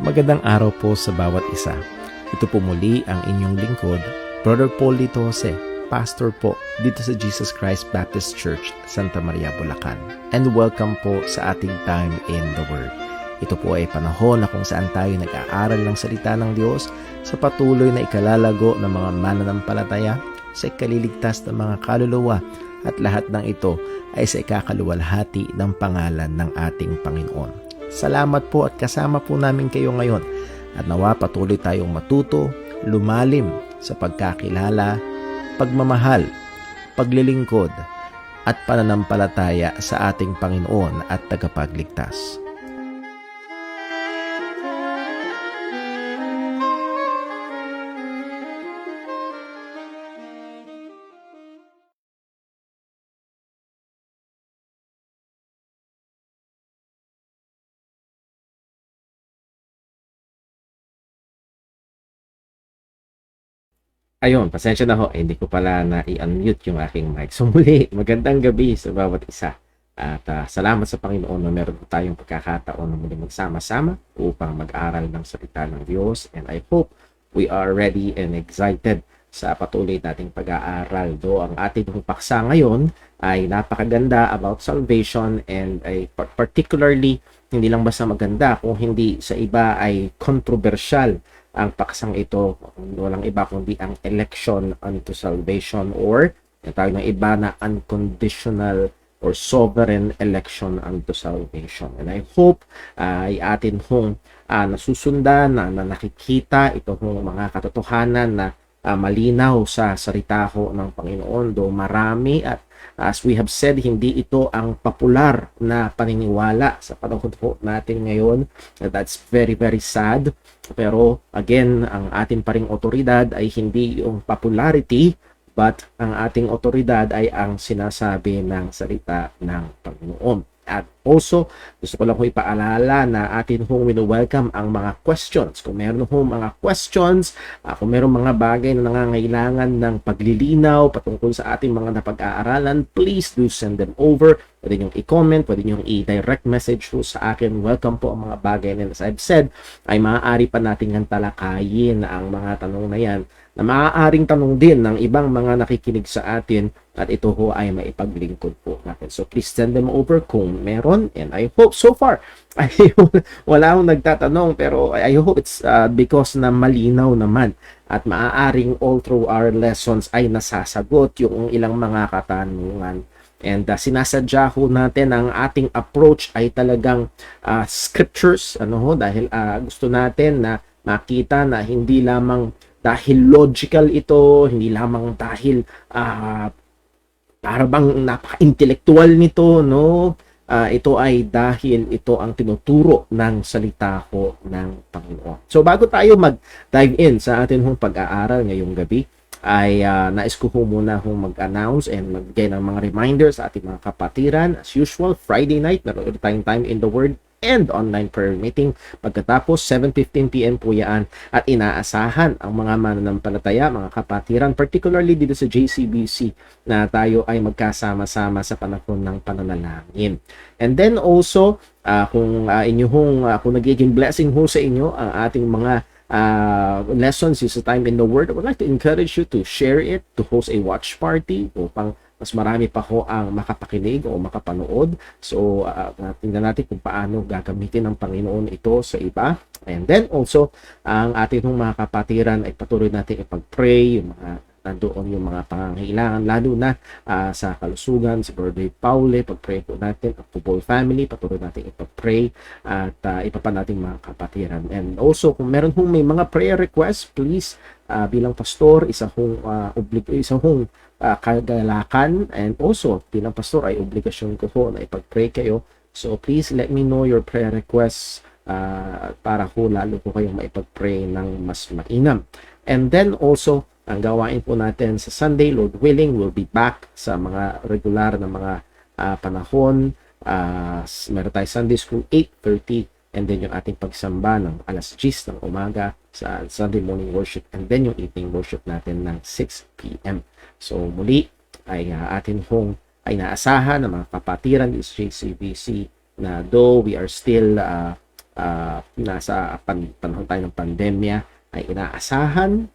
Magandang araw po sa bawat isa. Ito po muli ang inyong lingkod, Brother Paul Lito Jose, pastor po dito sa Jesus Christ Baptist Church, Santa Maria, Bulacan. And welcome po sa ating time in the Word. Ito po ay panahon na kung saan tayo nag-aaral ng salita ng Diyos sa patuloy na ikalalago ng mga mananampalataya, sa ikaliligtas ng mga kaluluwa, at lahat ng ito ay sa ikakaluwalhati ng pangalan ng ating Panginoon. Salamat po at kasama po namin kayo ngayon at nawa patuloy tayong matuto, lumalim sa pagkakilala, pagmamahal, paglilingkod at pananampalataya sa ating Panginoon at tagapagligtas. Ayun, pasensya na ho, hindi ko pala na i-unmute yung aking mic. So muli, magandang gabi sa bawat isa. At salamat sa Panginoon na meron tayong pagkakataon na muli magsama-sama upang mag-aral ng salita ng Diyos. And I hope we are ready and excited sa patuloy nating pag-aaral. Do ang ating paksa ngayon ay napakaganda about salvation and ay particularly hindi lang basta maganda kung hindi sa iba ay controversial ang paksang ito. Walang iba kundi ang election unto salvation or tawag ng iba na unconditional or sovereign election unto salvation. And I hope ay atin hong nasusundan na nakikita ito hong mga katotohanan na malinaw sa salita ho ng Panginoon. Do marami at as we have said, hindi ito ang popular na paniniwala sa panahon po natin ngayon. That's very, very sad. Pero again, ang ating paring otoridad ay hindi yung popularity, but ang ating otoridad ay ang sinasabi ng salita ng Panginoon. At also, gusto ko lang ho ipaalala na atin hong welcome ang mga questions. Kung meron hong mga questions, kung meron mga bagay na nangangailangan ng paglilinaw patungkol sa ating mga napag-aaralan, please do send them over. Pwede nyo i-comment, pwede nyo i-direct message ho sa akin. Welcome po ang mga bagay na as I've said, ay maaari pa natin talakayin ang mga tanong na yan na maaaring tanong din ng ibang mga nakikinig sa atin at ito ho ay maipaglingkod po natin. So please send them over kung meron, and I hope so far ay wala akong nagtatanong, pero I hope it's because na malinaw naman at maaaring all through our lessons ay nasasagot yung ilang mga katanungan. And sinasadya ho natin ang ating approach ay talagang scriptures, dahil gusto natin na makita na hindi lamang dahil logical ito, hindi lamang dahil para bang napaka-intellectual nito, no? Ito ay dahil ito ang tinuturo ng salita ko ng Panginoon. So bago tayo mag-dive in sa atin hong pag-aaral ngayong gabi, ay nais ko muna mag-announce and magbigay ng mga reminders sa ating mga kapatiran. As usual, Friday night, meron ulit tayong time in the Word and online prayer meeting. Pagkatapos, 7:15 p.m. po yan, at inaasahan ang mga mananampalataya, mga kapatiran, particularly dito sa JCBC, na tayo ay magkasama-sama sa panahon ng pananalangin. And then also, kung kung nagiging blessing ho sa inyo ang ating mga lessons is a time in the Word, I would like to encourage you to share it, to host a watch party upang mas marami pa ho ang makapakinig o makapanood. So, tingnan natin kung paano gagamitin ng Panginoon ito sa iba. And then also, ang ating mga kapatiran ay patuloy natin ipag-pray, yung mga nandoon yung mga pangangailangan, lalo na sa kalusugan, si Brother Paule, pag-pray po natin, ang Pupol family, patuloy natin ipag-pray at iba pa natin mga kapatiran. And also, kung meron may mga prayer requests, please, bilang pastor, isa hong kagalakan, and also bilang pastor ay obligasyon ko po na ipag-pray kayo. So please let me know your prayer requests para ho lalo po kayong maipag-pray ng mas mainam. And then also, ang gawain po natin sa Sunday, Lord willing, we'll be back sa mga regular na mga panahon. Meron tayo Sunday School 8:30, and then yung ating pagsamba ng alas 10 ng umaga sa Sunday morning worship, and then yung evening worship natin ng 6 p.m. So muli ay atin hong ay naasahan ng mga kapatiran is JCBC na though we are still nasa panahon tayo ng pandemya, ay inaasahan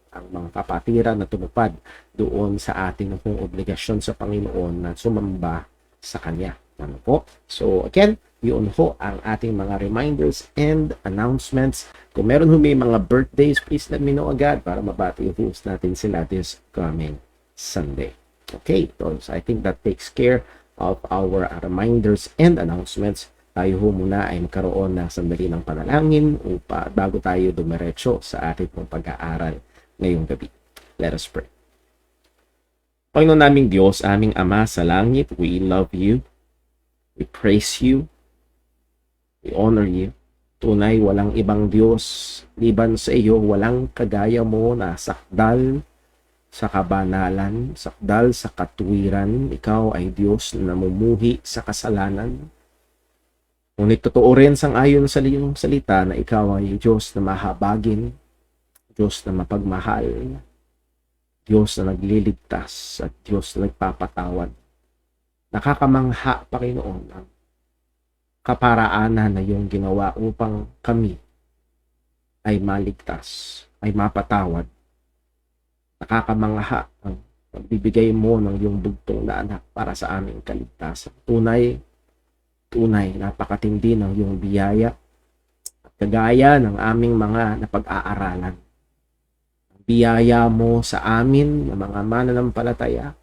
ang mga kapatiran na tumupad doon sa ating obligasyon sa Panginoon na sumamba sa Kanya. Ano po? So again, yun ho ang ating mga reminders and announcements. Kung meron may mga birthdays, please let me know agad para mabati natin sila this coming Sunday. Okay, so I think that takes care of our reminders and announcements. Tayo ho muna ay magkaroon ng sandali ng panalangin bago tayo dumiretso sa ating pag-aaral ngayong gabi. Let us pray. Panginoon naming Diyos, aming Ama sa langit, we love you. We praise you. We honor you. Tunay, walang ibang Diyos liban sa iyo, walang kagaya mo na sakdal sa kabanalan, sakdal sa katuwiran. Ikaw ay Diyos na namumuhi sa kasalanan. Ngunit totoo rin sang-ayon sa iyong salita na ikaw ay Diyos na mahabagin, Diyos na mapagmahal, Diyos na nagliligtas at Diyos na nagpapatawad. Nakakamangha, Panginoon, ang kaparaanan na iyong ginawa upang kami ay maligtas, ay mapatawad. Nakakamangha ang pagbibigay mo ng iyong bugtong na anak para sa aming kaligtasan. Tunay, napakatindi ng iyong biyaya at kagaya ng aming mga napag-aaralan. Ang biyaya mo sa amin, ng mga mananampalataya,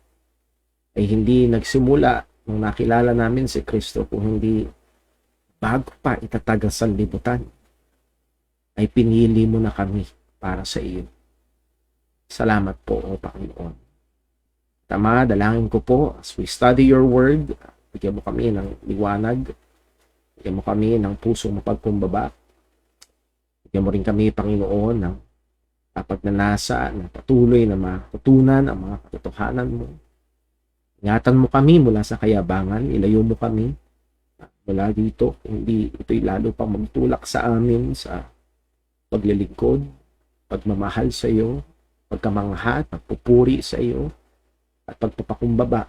ay hindi nagsimula nung nakilala namin si Kristo, kung hindi bago pa itatag ang sanlibutan, ay pinili mo na kami para sa iyo. Salamat po, O Panginoon. Tama, dalangin ko po, as we study your word, bigyan mo kami ng liwanag, bigyan mo kami ng pusong mapagkumbaba, bigyan mo rin kami, Panginoon, ng pagnanasa, ng patuloy na matutunan ang mga katotohanan mo. Ingatan mo kami mula sa kayabangan, ilayo mo kami mula dito, hindi ito'y lalo pang magtulak sa amin sa paglilingkod, pagmamahal sa iyo, pagkamangha, pagpupuri sa iyo, at pagpapakumbaba.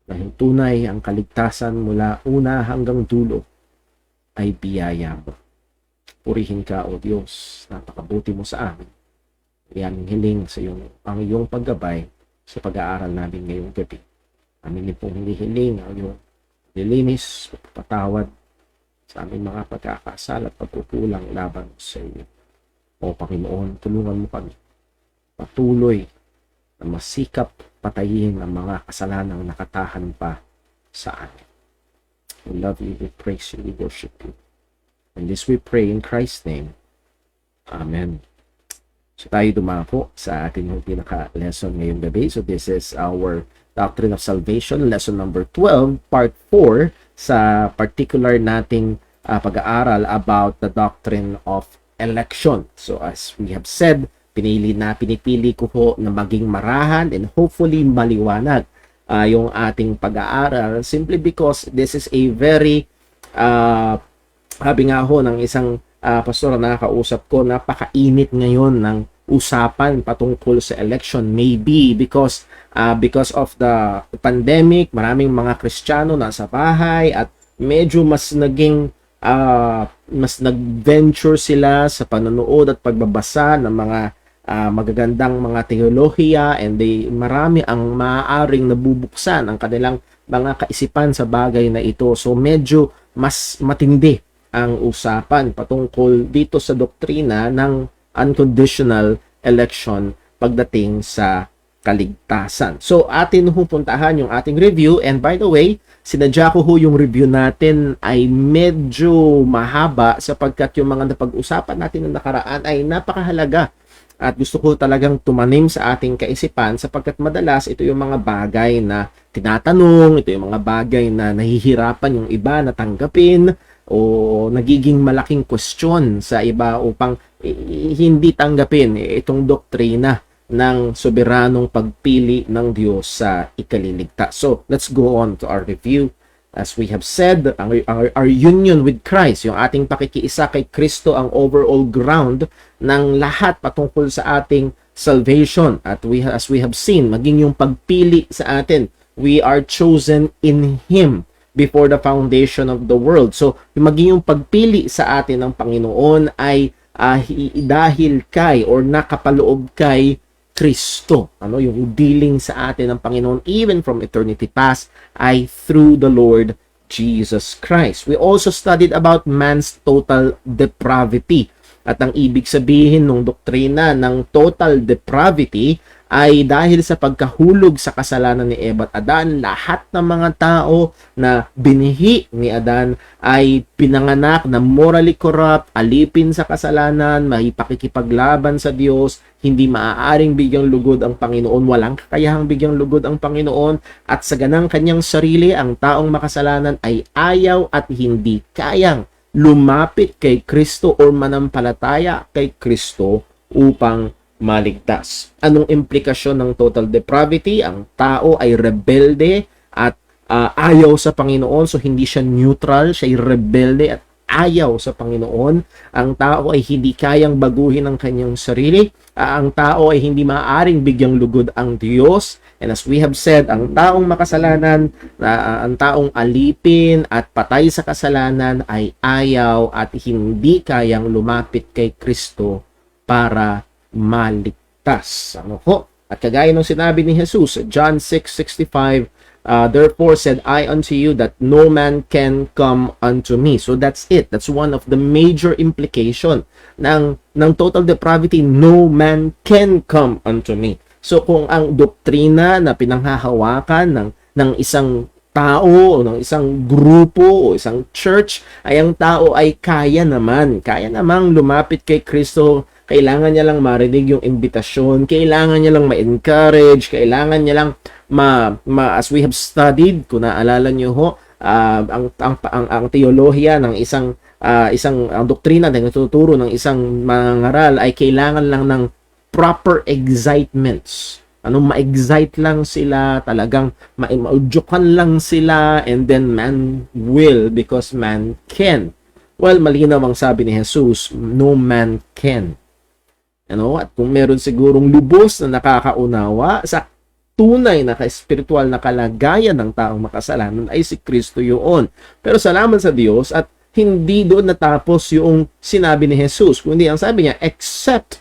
Dahil tunay ang kaligtasan mula una hanggang dulo ay biyaya mo. Purihin ka, O Diyos, napakabuti mo sa amin. Yan hiling sa iyo ang iyong paggabay sa pag-aaral namin ngayong gabi. Amin din pong hinihiling ang iyong nilinis, patawad sa aming mga pagkakasala at pagkukulang laban sa iyo. O Panginoon, tulungan mo kami patuloy na masikap patayin ang mga kasalanang nakatahan pa sa amin. We love you, we praise you, we worship you. And this we pray in Christ's name. Amen. So tayo dumako sa ating pinaka-lesson ngayong gabi. So this is our Doctrine of Salvation, lesson number 12, part 4, sa particular nating pag-aaral about the doctrine of election. So as we have said, pinipili ko ho na maging marahan and hopefully maliwanag yung ating pag-aaral, simply because this is a very, sabi nga ho ng isang pastor na nakausap ko, napakainit ngayon ng usapan patungkol sa election. Maybe because of the pandemic, maraming mga Kristiyano nasa bahay at medyo mas nag-venture sila sa panonood at pagbabasa ng mga magagandang mga teolohiya, and marami ang maaaring nabubuksan ang kanilang mga kaisipan sa bagay na ito. So medyo mas matindi ang usapan patungkol dito sa doktrina ng unconditional election pagdating sa kaligtasan. So atin pupuntahan yung ating review, and by the way, sinadya ko yung review natin ay medyo mahaba sapagkat yung mga napag-usapan natin na nakaraan ay napakahalaga at gusto ko talagang tumanim sa ating kaisipan sapagkat madalas ito yung mga bagay na tinatanong, ito yung mga bagay na nahihirapan yung iba na tanggapin o nagiging malaking question sa iba upang hindi tanggapin itong doktrina ng soberanong pagpili ng Diyos sa ikaliligtas. So, let's go on to our review. As we have said, our union with Christ, yung ating pakikiisa kay Kristo, ang overall ground ng lahat patungkol sa ating salvation. At as we have seen, maging yung pagpili sa atin, we are chosen in Him. before the foundation of the world. So, maging yung pagpili sa atin ng Panginoon ay dahil kay or nakapaloob kay Kristo. Yung dealing sa atin ng Panginoon even from eternity past ay through the Lord Jesus Christ. We also studied about man's total depravity. At ang ibig sabihin ng doktrina ng total depravity ay dahil sa pagkahulog sa kasalanan ni Eva at Adan, lahat ng mga tao na binihi ni Adan ay pinanganak na morally corrupt, alipin sa kasalanan, may pakikipaglaban sa Diyos, hindi maaaring bigyang lugod ang Panginoon, walang kakayahang bigyang lugod ang Panginoon, at sa ganang kanyang sarili, ang taong makasalanan ay ayaw at hindi kayang lumapit kay Kristo o manampalataya kay Kristo upang maligtas. Anong implikasyon ng total depravity? Ang tao ay rebelde at ayaw sa Panginoon, so hindi siya neutral, siya ay rebelde at ayaw sa Panginoon. Ang tao ay hindi kayang baguhin ang kanyang sarili. Ang tao ay hindi maaaring bigyang lugod ang Diyos. And as we have said, ang taong makasalanan, ang taong alipin at patay sa kasalanan ay ayaw at hindi kayang lumapit kay Kristo para maligtas. At kagaya ng sinabi ni Jesus, John 6:65, therefore said I unto you that no man can come unto me. So that's it. That's one of the major implication ng total depravity. No man can come unto me. So kung ang doktrina na pinanghahawakan ng isang tao o ng isang grupo o isang church ay ang tao ay kaya namang lumapit kay Kristo, kailangan niya lang marinig yung imbitasyon, kailangan niya lang ma-encourage, kailangan niya lang as we have studied, kung naalala niyo ho, ang teolohiya ng isang ang doktrina na natuturo ng isang mangaral ay kailangan lang ng proper excitements. Ma-excite lang sila, talagang maudyukan lang sila, and then man will because man can. Well, malinaw ang sabi ni Jesus, no man can. At kung meron sigurong lubos na nakakaunawa sa tunay na spiritual na kalagayan ng taong makasalanan ay si Kristo yun. Pero salamat sa Diyos at hindi doon natapos yung sinabi ni Jesus, kundi ang sabi niya, except.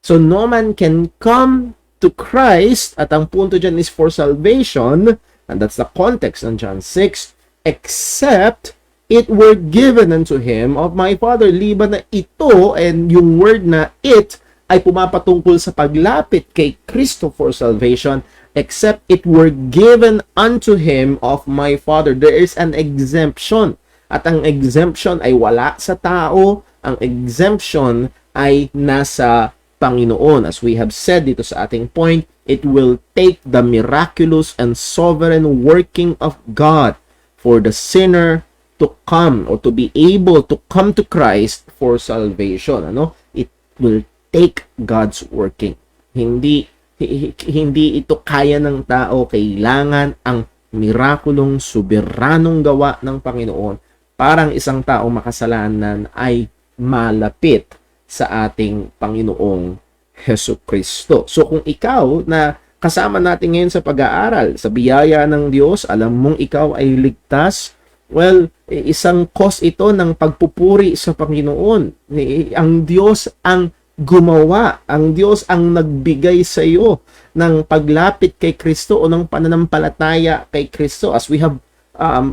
So no man can come to Christ, at ang punto dyan is for salvation, and that's the context ng John 6, except it were given unto him of my Father. Liban na ito, and yung word na it ay pumapatungkol sa paglapit kay Kristo for salvation, except it were given unto him of my Father. There is an exemption. At ang exemption ay wala sa tao, ang exemption ay nasa Panginoon. As we have said dito sa ating point, it will take the miraculous and sovereign working of God for the sinner to come or to be able to come to Christ for salvation. It will take God's working. Hindi ito kaya ng tao, kailangan ang mirakulong soberanong gawa ng Panginoon parang isang tao makasalanan ay malapit sa ating Panginoong Hesukristo. So kung ikaw na kasama natin ngayon sa pag-aaral, sa biyaya ng Diyos, alam mong ikaw ay ligtas, well, isang cause ito ng pagpupuri sa Panginoon. Ang Diyos ang gumawa, ang Diyos ang nagbigay sa iyo ng paglapit kay Kristo o ng pananampalataya kay Kristo. As we have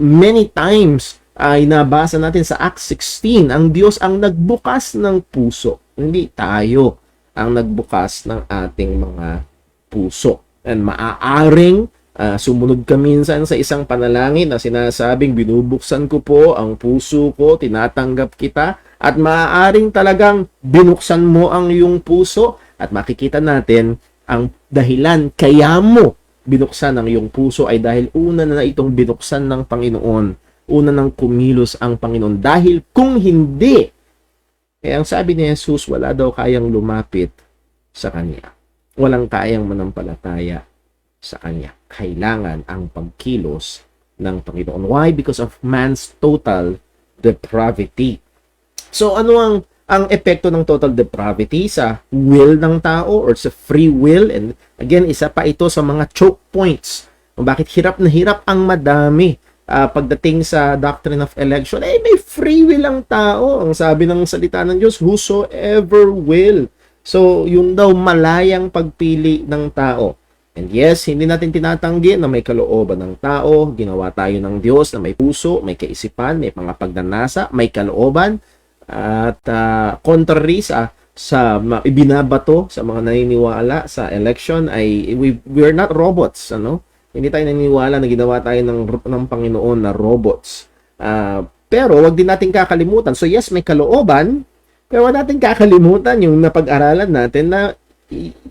many times ay nabasa natin sa Acts 16, ang Diyos ang nagbukas ng puso. Hindi tayo ang nagbukas ng ating mga puso. And maaaring sumunod ka minsan sa isang panalangin na sinasabing, binubuksan ko po ang puso ko, tinatanggap kita, at maaaring talagang binuksan mo ang iyong puso, at makikita natin ang dahilan kaya mo binuksan ang iyong puso ay dahil una na itong binuksan ng Panginoon. Una nang kumilos ang Panginoon. Dahil kung hindi, ang sabi ni Jesus, wala daw kayang lumapit sa Kanya. Walang kayang manampalataya sa Kanya. Kailangan ang pagkilos ng Panginoon. Why? Because of man's total depravity. So, ano ang epekto ng total depravity sa will ng tao or sa free will? And again, isa pa ito sa mga choke points. Bakit hirap na hirap ang madami pagdating sa doctrine of election, may free will ang tao. Ang sabi ng salita ng Diyos, whosoever will. So, yung daw malayang pagpili ng tao. And yes, hindi natin tinatanggi na may kalooban ng tao. Ginawa tayo ng Diyos na may puso, may kaisipan, may mga pagnanasa, may kalooban. At contrary sa ibinabato sa mga naniniwala sa election ay we are not robots, ano? Hindi tayo naniniwala na ginawa tayo ng Panginoon na robots. Pero wag din natin kakalimutan. So yes, may kalooban, pero wag natin kakalimutan yung napag-aralan natin na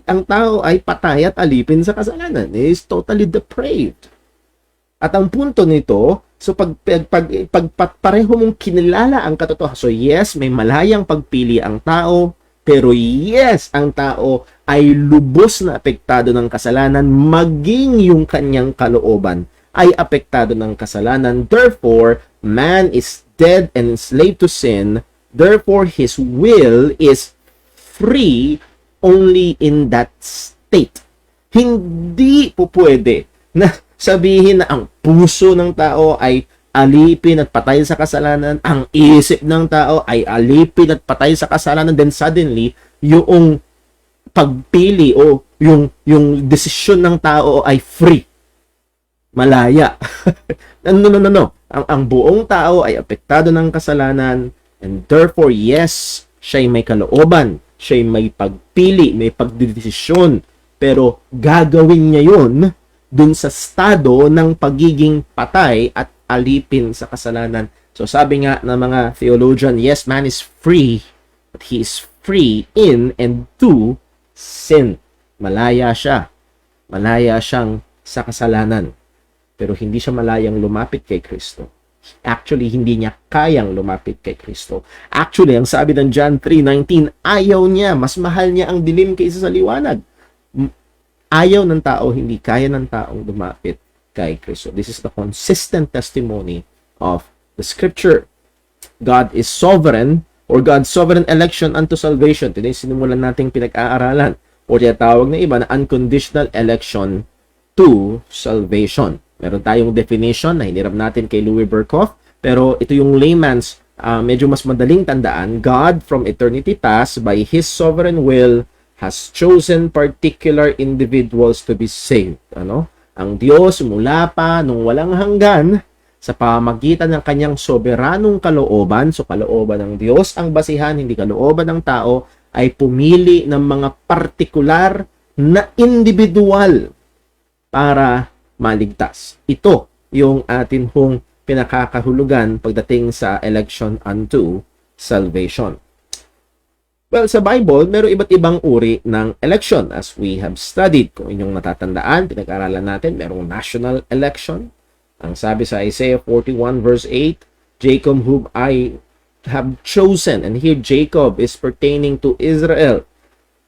ang tao ay patay at alipin sa kasalanan. He is totally depraved. At ang punto nito, so pag pareho mong kinilala ang katotohanan, so yes, may malayang pagpili ang tao, pero yes, ang tao ay lubos na apektado ng kasalanan, maging yung kanyang kalooban ay apektado ng kasalanan. Therefore, man is dead and enslaved to sin. Therefore, his will is free only in that state. Hindi po pwede na sabihin na ang puso ng tao ay alipin at patay sa kasalanan, ang isip ng tao ay alipin at patay sa kasalanan, then suddenly, yung pagpili o yung desisyon ng tao ay free. Malaya. No. Ang buong tao ay apektado ng kasalanan, and therefore, yes, siya'y may kalooban, siya'y may pagpili, may pagdedesisyon, pero gagawin niya yun dun sa estado ng pagiging patay at alipin sa kasalanan. So sabi nga ng mga theologian, yes, man is free, but he is free in and to sin. Malaya siya. Malaya siyang sa kasalanan. Pero hindi siya malayang lumapit kay Kristo. Actually, hindi niya kayang lumapit kay Kristo. Actually, ang sabi ng John 3:19, ayaw niya, mas mahal niya ang dilim kaysa sa liwanag. Ayaw ng tao, hindi kaya ng taong lumapit kay Kristo. This is the consistent testimony of the Scripture. God is sovereign, or God's sovereign election unto salvation. Today, sinimulan nating pinag-aaralan, o tinatawag na iba na unconditional election to salvation. Meron tayong definition na hinirap natin kay Louis Berkhoff, pero ito yung layman's medyo mas madaling tandaan. God from eternity past, by His sovereign will, has chosen particular individuals to be saved. Ano? Ang Diyos mula pa nung walang hanggan sa pamamagitan ng kanyang soberanong kalooban, so kalooban ng Diyos ang basihan, hindi kalooban ng tao, ay pumili ng mga partikular na individual para maligtas. Ito yung atin hong pinakakahulugan pagdating sa election unto salvation. Well, sa Bible, meron iba't ibang uri ng election as we have studied. Kung inyong natatandaan, pinag-aralan natin, merong national election. Ang sabi sa Isaiah 41 verse 8, Jacob whom I have chosen. And here Jacob is pertaining to Israel.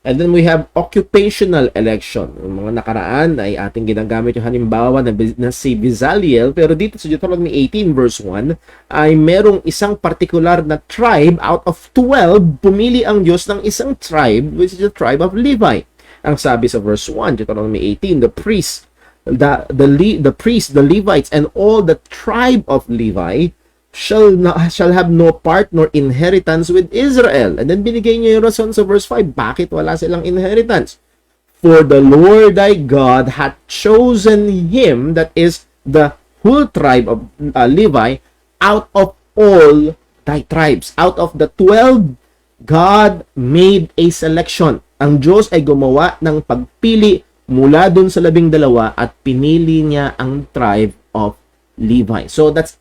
And then we have occupational election. Yung mga nakaraan ay ating ginagamit yung halimbawa na si Bezaleel, pero dito sa Deuteronomy 18 verse 1 ay merong isang particular na tribe out of 12, pumili ang Diyos ng isang tribe, which is the tribe of Levi. Ang sabi sa verse 1, Deuteronomy 18, the priests, the Levites, and all the tribe of Levi shall have no part nor inheritance with Israel. And then binigay niya yung rason sa verse 5. Bakit wala silang inheritance? For the Lord thy God hath chosen him, that is the whole tribe of Levi, out of all thy tribes. Out of the 12, God made a selection. Ang Diyos ay gumawa ng pagpili mula dun sa 12 at pinili niya ang tribe of Levi. So that's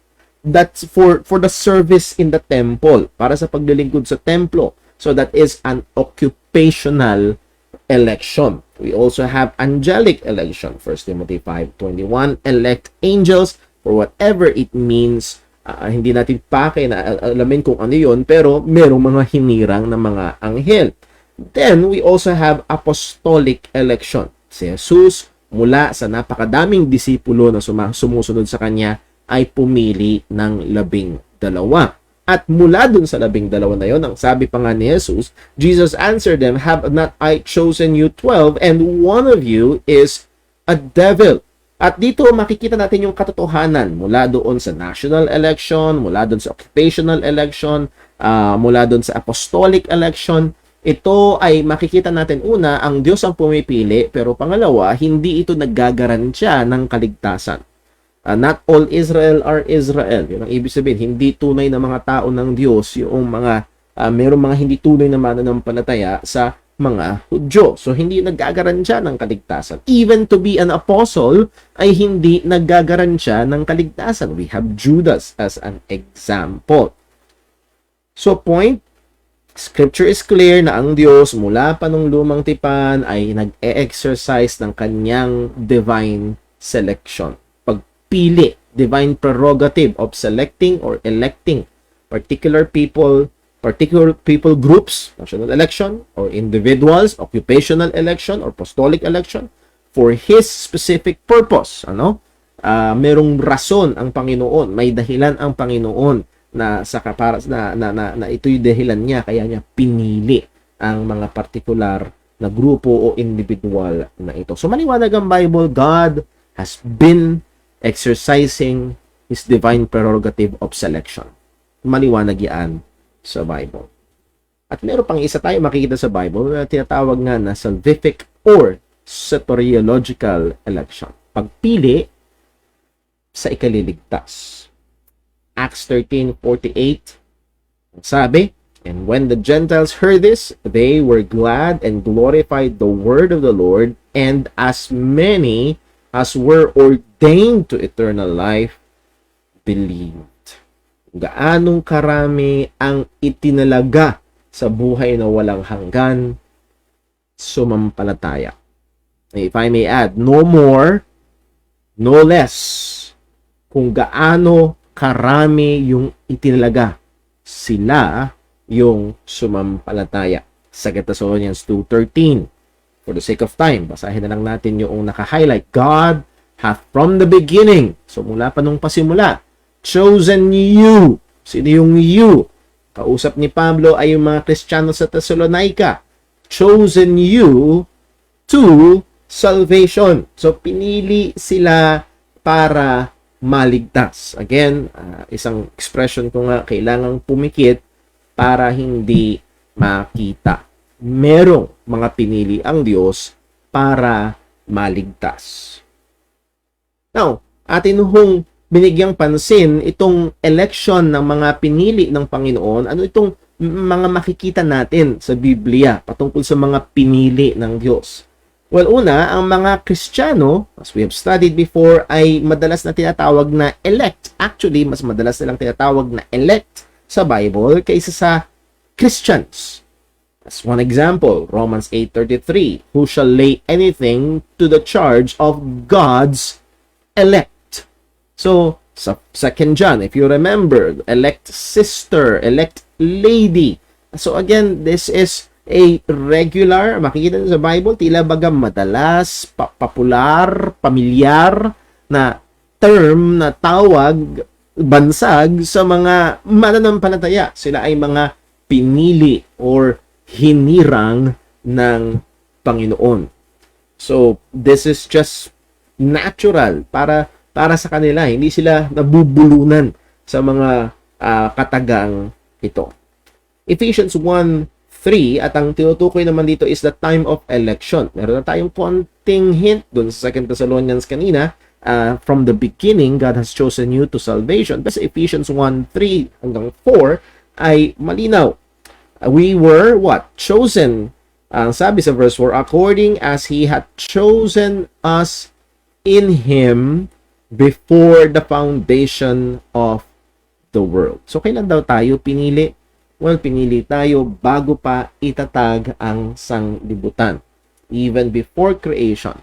for the service in the temple, para sa paglilingkod sa templo. So that is an occupational election. We also have angelic election. 1 Timothy 5:21, elect angels for whatever it means. Hindi natin na alamin kung ano yun, pero merong mga hinirang na mga anghel. Then we also have apostolic election. Si Jesus, mula sa napakadaming disipulo na sumusunod sa kanya, ay pumili ng 12. At mula dun sa 12 na yon, ang sabi pa nga ni Jesus, Jesus answered them, have not I chosen you 12, and one of you is a devil. At dito makikita natin yung katotohanan mula doon sa national election, mula doon sa occupational election, mula doon sa apostolic election. Ito ay makikita natin una, ang Diyos ang pumipili, pero pangalawa, hindi ito naggagaransya ng kaligtasan. Not all Israel are Israel. Yun ang ibig sabihin, hindi tunay na mga tao ng Diyos yung mga mayroong mga hindi tunay na mananampalataya sa mga Hudyo. So, hindi naggagaransya ng kaligtasan. Even to be an apostle ay hindi naggagaransya ng kaligtasan. We have Judas as an example. So, point, Scripture is clear na ang Diyos mula pa nung lumang tipan ay nag-e-exercise ng kanyang divine selection. Pagpili, divine prerogative of selecting or electing particular people groups, national election, or individuals, occupational election, or apostolic election, for His specific purpose. Merong rason ang Panginoon, may dahilan ang Panginoon na ito'y dahilan niya, kaya niya pinili ang mga partikular na grupo o individual na ito. So maliwanag ang Bible, God has been exercising His divine prerogative of selection. Maliwanag yan sa Bible. At meron pang isa tayo makikita sa Bible na tinatawag nga na salvific or soteriological election. Pagpili sa ikaliligtas. Acts 13:48 sabi, "And when the Gentiles heard this, they were glad and glorified the word of the Lord, and as many as were ordained to eternal life believed." Gaanong karami ang itinalaga sa buhay na walang hanggan, sumampalataya. If I may add, no more, no less, kung gaano karami yung itinalaga, sila yung sumampalataya. 2 Thessalonians 2:13. For the sake of time, basahin na lang natin yung naka-highlight. God hath from the beginning, so mula pa nung pasimula, chosen you. Sino yung you? Kausap ni Pablo ay yung mga Kristiyano sa Thessalonica. Chosen you to salvation. So, pinili sila para maligtas. Again, isang expression ko nga, kailangang pumikit para hindi makita. Merong mga pinili ang Diyos para maligtas. Now, atin hong binigyang pansin itong election ng mga pinili ng Panginoon. Ano itong mga makikita natin sa Biblia patungkol sa mga pinili ng Diyos? Well, una, ang mga Kristiyano, as we have studied before, ay madalas na tinatawag na elect. Actually, mas madalas nilang tinatawag na elect sa Bible kaysa sa Christians. As one example, Romans 8:33, "Who shall lay anything to the charge of God's elect?" So, sa 2 John, if you remember, elect sister, elect lady. So again, this is a regular, makikita nyo sa Bible, tila baga madalas, popular, pamilyar na term na tawag, bansag sa mga mananampalataya. Sila ay mga pinili or hinirang ng Panginoon. So, this is just natural para sa kanila. Hindi sila nabubulunan sa mga katagang ito. Ephesians 1:3, at ang tinutukoy naman dito is the time of election. Meron na tayong konting hint dun sa 2 Thessalonians kanina. From the beginning, God has chosen you to salvation. But sa Ephesians 1:3 hanggang 4 ay malinaw. We were what? Chosen. Ang sabi sa verse 4, according as He had chosen us in Him before the foundation of the world. So, kailan daw tayo pinili? Well, pinili tayo bago pa itatag ang sanglibutan. Even before creation.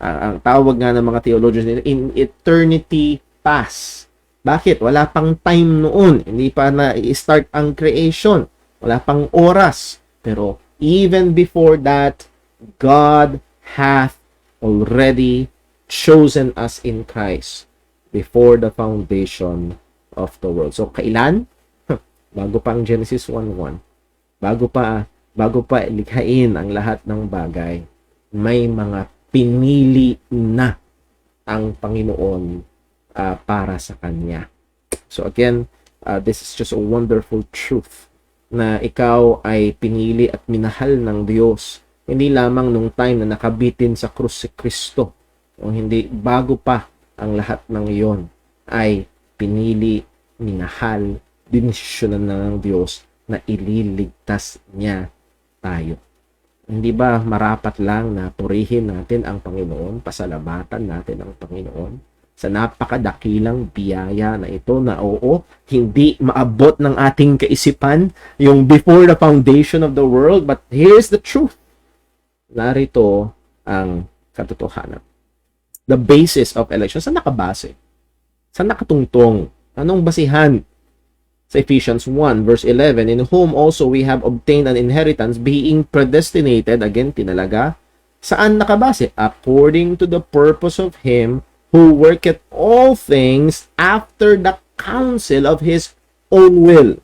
Ang tawag nga ng mga theologians nila, in eternity past. Bakit? Wala pang time noon. Hindi pa na-start ang creation. Wala pang oras. Pero, even before that, God hath already chosen us in Christ before the foundation of the world. So, kailan? Bago pa ang Genesis 1:1. Bago pa likhain ang lahat ng bagay, may mga pinili na ang Panginoon para sa kanya. So again, this is just a wonderful truth na ikaw ay pinili at minahal ng Diyos. Hindi lamang nung time na nakabitin sa krus si Kristo, o hindi, bago pa ang lahat ng iyon, ay pinili, minahal, dinisyonan ng Diyos na ililigtas niya tayo. Hindi ba marapat lang na purihin natin ang Panginoon, pasalamatan natin ang Panginoon sa napakadakilang biyaya na ito na oo, hindi maabot ng ating kaisipan yung before the foundation of the world, but here's the truth. Narito ang katotohanan. The basis of election. Saan nakabase? Saan nakatungtong? Anong basihan? Sa Ephesians 1 verse 11, in whom also we have obtained an inheritance, being predestinated, again, tinalaga, saan nakabase? According to the purpose of Him who worketh all things after the counsel of His own will.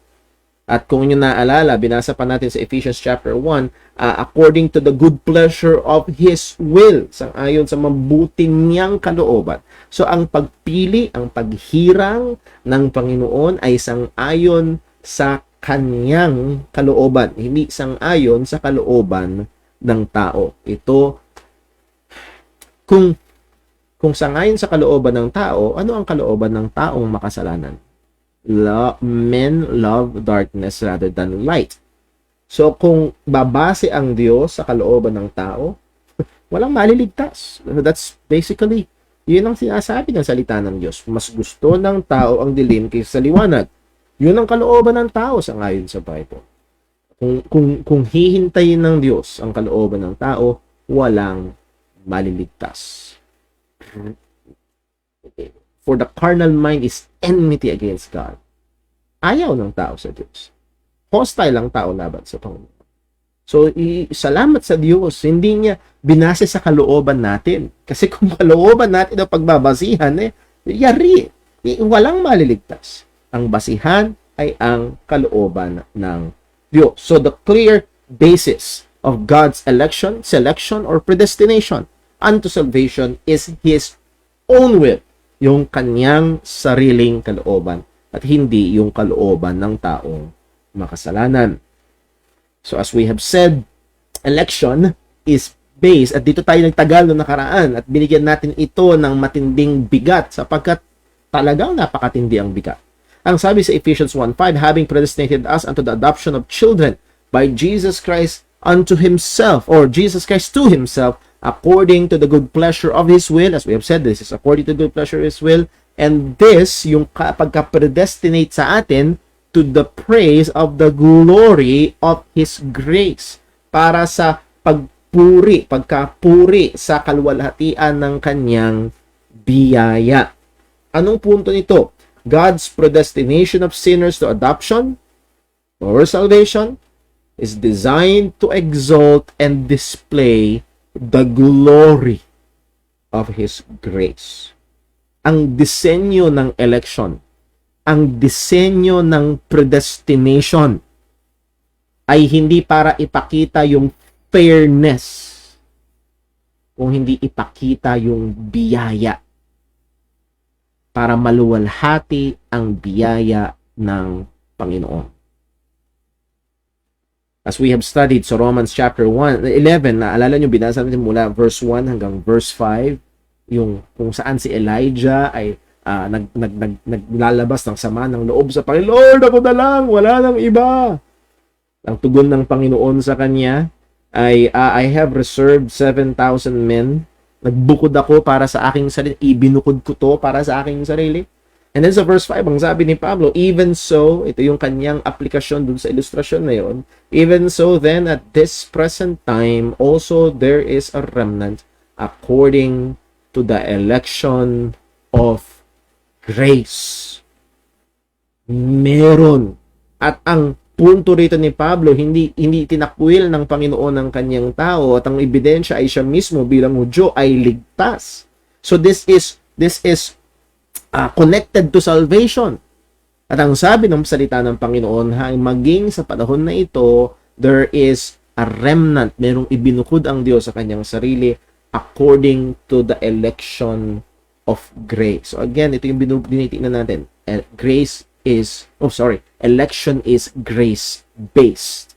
At kung nyo naalala, binasa pa natin sa Ephesians chapter 1, according to the good pleasure of His will, ayon sa mabuting niyang kalooban. So, ang pagpili, ang paghirang ng Panginoon ay sang-ayon sa kanyang kalooban, hindi sang-ayon sa kalooban ng tao. Ito, kung sangayon sa kalooban ng tao, ano ang kalooban ng taong makasalanan? Men love darkness rather than light. So, kung babase ang Diyos sa kalooban ng tao, walang maliligtas. That's basically, yun ang sinasabi ng salita ng Diyos. Mas gusto ng tao ang dilim kaysa sa liwanag. Yun ang kalooban ng tao sangayon sa Bible. Kung hihintayin ng Diyos ang kalooban ng tao, walang maliligtas. For the carnal mind is enmity against God. Ayaw ng tao sa Diyos. Hostile ang tao laban sa Panginoon. So, salamat sa Diyos. Hindi niya binase sa kalooban natin. Kasi kung kalooban natin ang pagbabasihan, yari. Walang maliligtas. Ang basihan ay ang kalooban ng Diyos. So, the clear basis of God's election, selection, or predestination unto salvation is His own will, yung kanyang sariling kalooban at hindi yung kalooban ng taong makasalanan. So as we have said, election is based, at dito tayo nagtagal noong nakaraan at binigyan natin ito ng matinding bigat sapagkat talagang napakatindi ang bigat. Ang sabi sa Ephesians 1:5, having predestinated us unto the adoption of children by Jesus Christ unto Himself, or Jesus Christ to Himself, according to the good pleasure of His will. As we have said, this is according to the good pleasure of His will. And this, yung pagka-predestinate sa atin, to the praise of the glory of His grace. Para sa pagkapuri sa kalwalhatian ng kanyang biyaya. Anong punto nito? God's predestination of sinners to adoption or salvation is designed to exalt and display the glory of His grace. Ang disenyo ng election, ang disenyo ng predestination ay hindi para ipakita yung fairness, kung hindi ipakita yung biyaya, para maluwalhati ang biyaya ng Panginoon. As we have studied sa Romans chapter 11, naalala nyo, binasa natin mula verse 1 hanggang verse 5, yung kung saan si Elijah ay naglalabas ng sama ng loob sa Panginoon. Lord, ako na lang, wala nang iba. Ang tugon ng Panginoon sa kanya ay, I have reserved 7,000 men. Nagbukod ako para sa aking sarili. Ibinukod ko to para sa aking sarili. And then sa verse 5, ang sabi ni Pablo, even so, ito yung kanyang aplikasyon dun sa ilustrasyon na yun, even so then at this present time, also there is a remnant according to the election of grace. Meron. At ang punto rito ni Pablo, hindi tinakwil ng Panginoon ng kanyang tao, at ang ebidensya ay siya mismo bilang Hudyo ay ligtas. So this is connected to salvation. At ang sabi ng salita ng Panginoon, maging sa panahon na ito, there is a remnant, merong ibinukod ang Diyos sa kanyang sarili according to the election of grace. So again, ito yung binitingnan natin. Election is grace-based.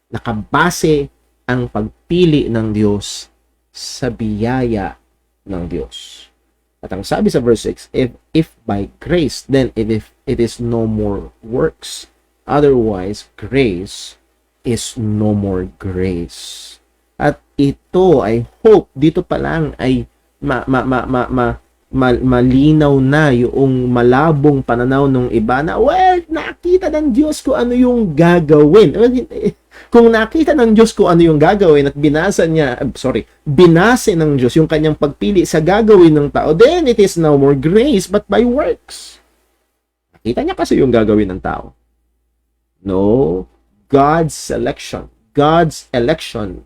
Nakabase ang pagpili ng Diyos sa biyaya ng Diyos. At ang sabi sa verse 6, if by grace, then it is no more works. Otherwise, grace is no more grace. At ito ay hope. Dito pa lang ay malinaw na yung malabong pananaw ng iba na, well, nakita ng Diyos kung ano yung gagawin. Kung nakita ng Diyos kung ano yung gagawin at binase ng Diyos yung kanyang pagpili sa gagawin ng tao, then it is no more grace but by works. Nakita niya kasi yung gagawin ng tao. No, God's election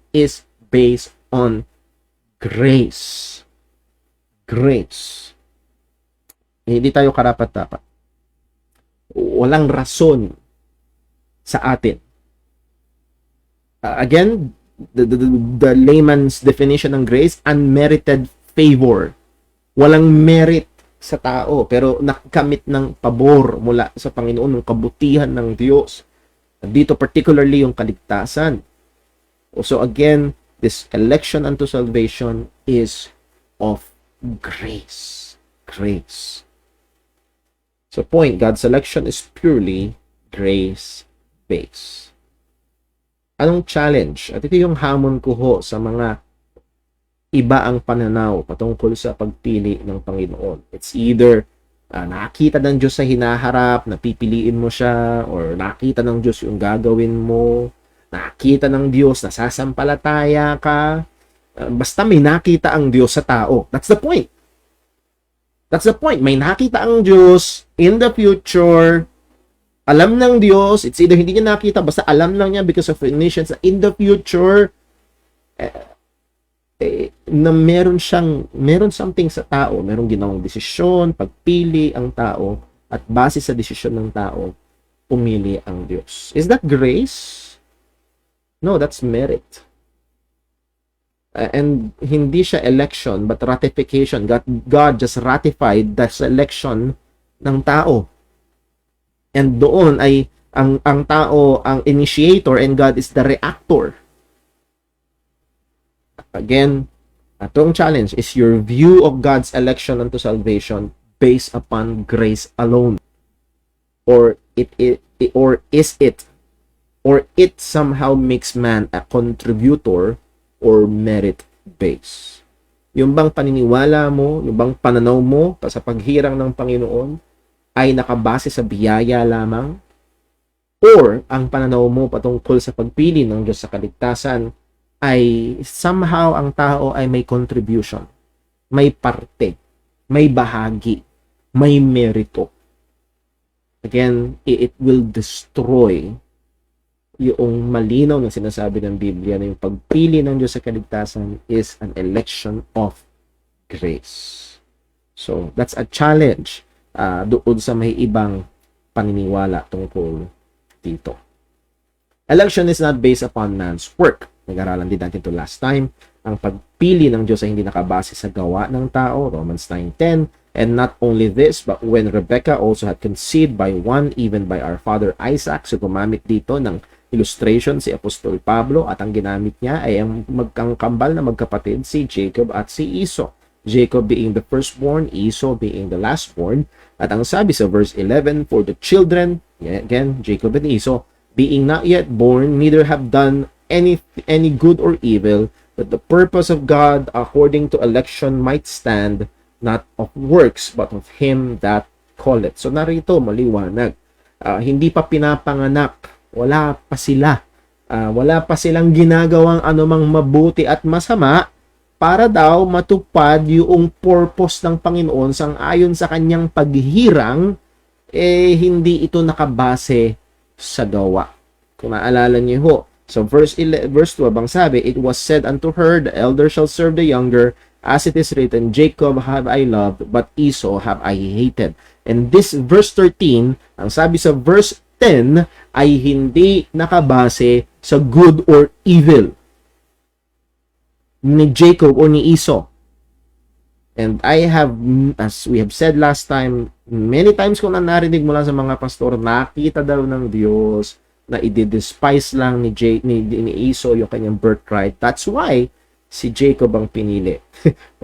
is based on grace. Grace. Hindi tayo karapat-dapat. Walang rason sa atin. Again, the layman's definition ng grace, unmerited favor. Walang merit sa tao, pero nakamit ng pabor mula sa Panginoon, ng kabutihan ng Diyos. Dito particularly yung kaligtasan. So again, this election unto salvation is of grace. Grace. So point, God's election is purely grace-based. Anong challenge? At ito yung hamon ko ho sa mga iba ang pananaw patungkol sa pagpili ng Panginoon. It's either nakita ng Diyos sa hinaharap, napipiliin mo siya, or nakita ng Diyos yung gagawin mo, nakita ng Diyos, nasasampalataya ka, basta may nakita ang Diyos sa tao. That's the point. That's the point. May nakita ang Diyos in the future. Alam ng Diyos, it's either hindi niya nakita, basta alam lang niya because of omniscience in the future, na meron something sa tao, merong ginawang desisyon, pagpili ang tao, at base sa desisyon ng tao, pumili ang Diyos. Is that grace? No, that's merit. And hindi siya election, but ratification. God just ratified the selection ng tao. And doon ay ang tao ang initiator and God is the reactor. Again, atong challenge is your view of God's election unto salvation based upon grace alone, or it somehow makes man a contributor or merit based. Yung bang paniniwala mo, yung bang pananaw mo sa paghirang ng Panginoon ay nakabase sa biyaya lamang, or ang pananaw mo patungkol sa pagpili ng Diyos sa kaligtasan ay somehow ang tao ay may contribution, may parte, may bahagi, may merito. Again, it will destroy yung malinaw na sinasabi ng Biblia na yung pagpili ng Diyos sa kaligtasan is an election of grace. So, that's a challenge doon sa may ibang paniniwala tungkol dito. Election is not based upon man's work. Nag-aralan din natin ito last time. Ang pagpili ng Diyos ay hindi nakabase sa gawa ng tao, Romans 9:10. And not only this, but when Rebecca also had conceived by one, even by our father Isaac, so gumamit dito ng illustration si Apostol Pablo, at ang ginamit niya ay ang magkangkambal na magkapatid si Jacob at si Esau. Jacob being the firstborn, Esau being the lastborn. At ang sabi sa verse 11, for the children, again, Jacob and Esau, being not yet born, neither have done any good or evil, that the purpose of God according to election might stand, not of works, but of him that calleth. So narito, maliwanag. Hindi pa pinapanganak, wala pa sila. Wala pa silang ginagawang anumang mabuti at masama, para daw matupad yung purpose ng Panginoon sang-ayon sa kanyang paghirang, hindi ito nakabase sa gawa. Kung naalala niyo ho, so verse 12 ang sabi, it was said unto her, the elder shall serve the younger, as it is written, Jacob have I loved, but Esau have I hated. And this verse 13, ang sabi sa verse 10, ay hindi nakabase sa good or evil ni Jacob o ni Esau. And I have, as we have said last time, many times ko na narinig mula sa mga pastor, nakita daw ng Diyos na i-despise lang ni Esau yung kanyang birthright. That's why si Jacob ang pinili.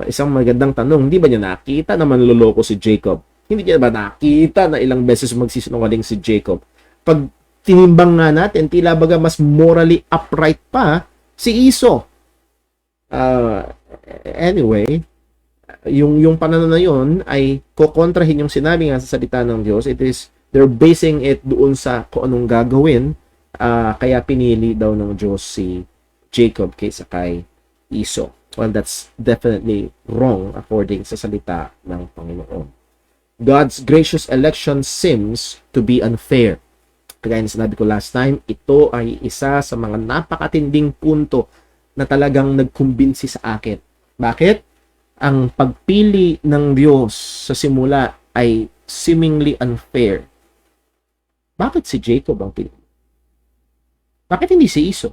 Isang magandang tanong, hindi ba niya nakita na manloloko si Jacob? Hindi niya ba nakita na ilang beses magsisinungaling si Jacob? Pag tinimbang nga natin, tila baga mas morally upright pa si Esau. Anyway, yung pananaw na yun ay kokontrahin yung sinabi nga sa salita ng Diyos. It is, they're basing it doon sa kung anong gagawin. Kaya pinili daw ng Diyos si Jacob kaysa kay Esau. Well, that's definitely wrong according sa salita ng Panginoon. God's gracious election seems to be unfair. Kagaya na sinabi ko last time, ito ay isa sa mga napakatinding punto na talagang nagkumbinsi sa akin. Bakit? Ang pagpili ng Diyos sa simula ay seemingly unfair. Bakit si Jacob ang pinili? Bakit hindi si Esau?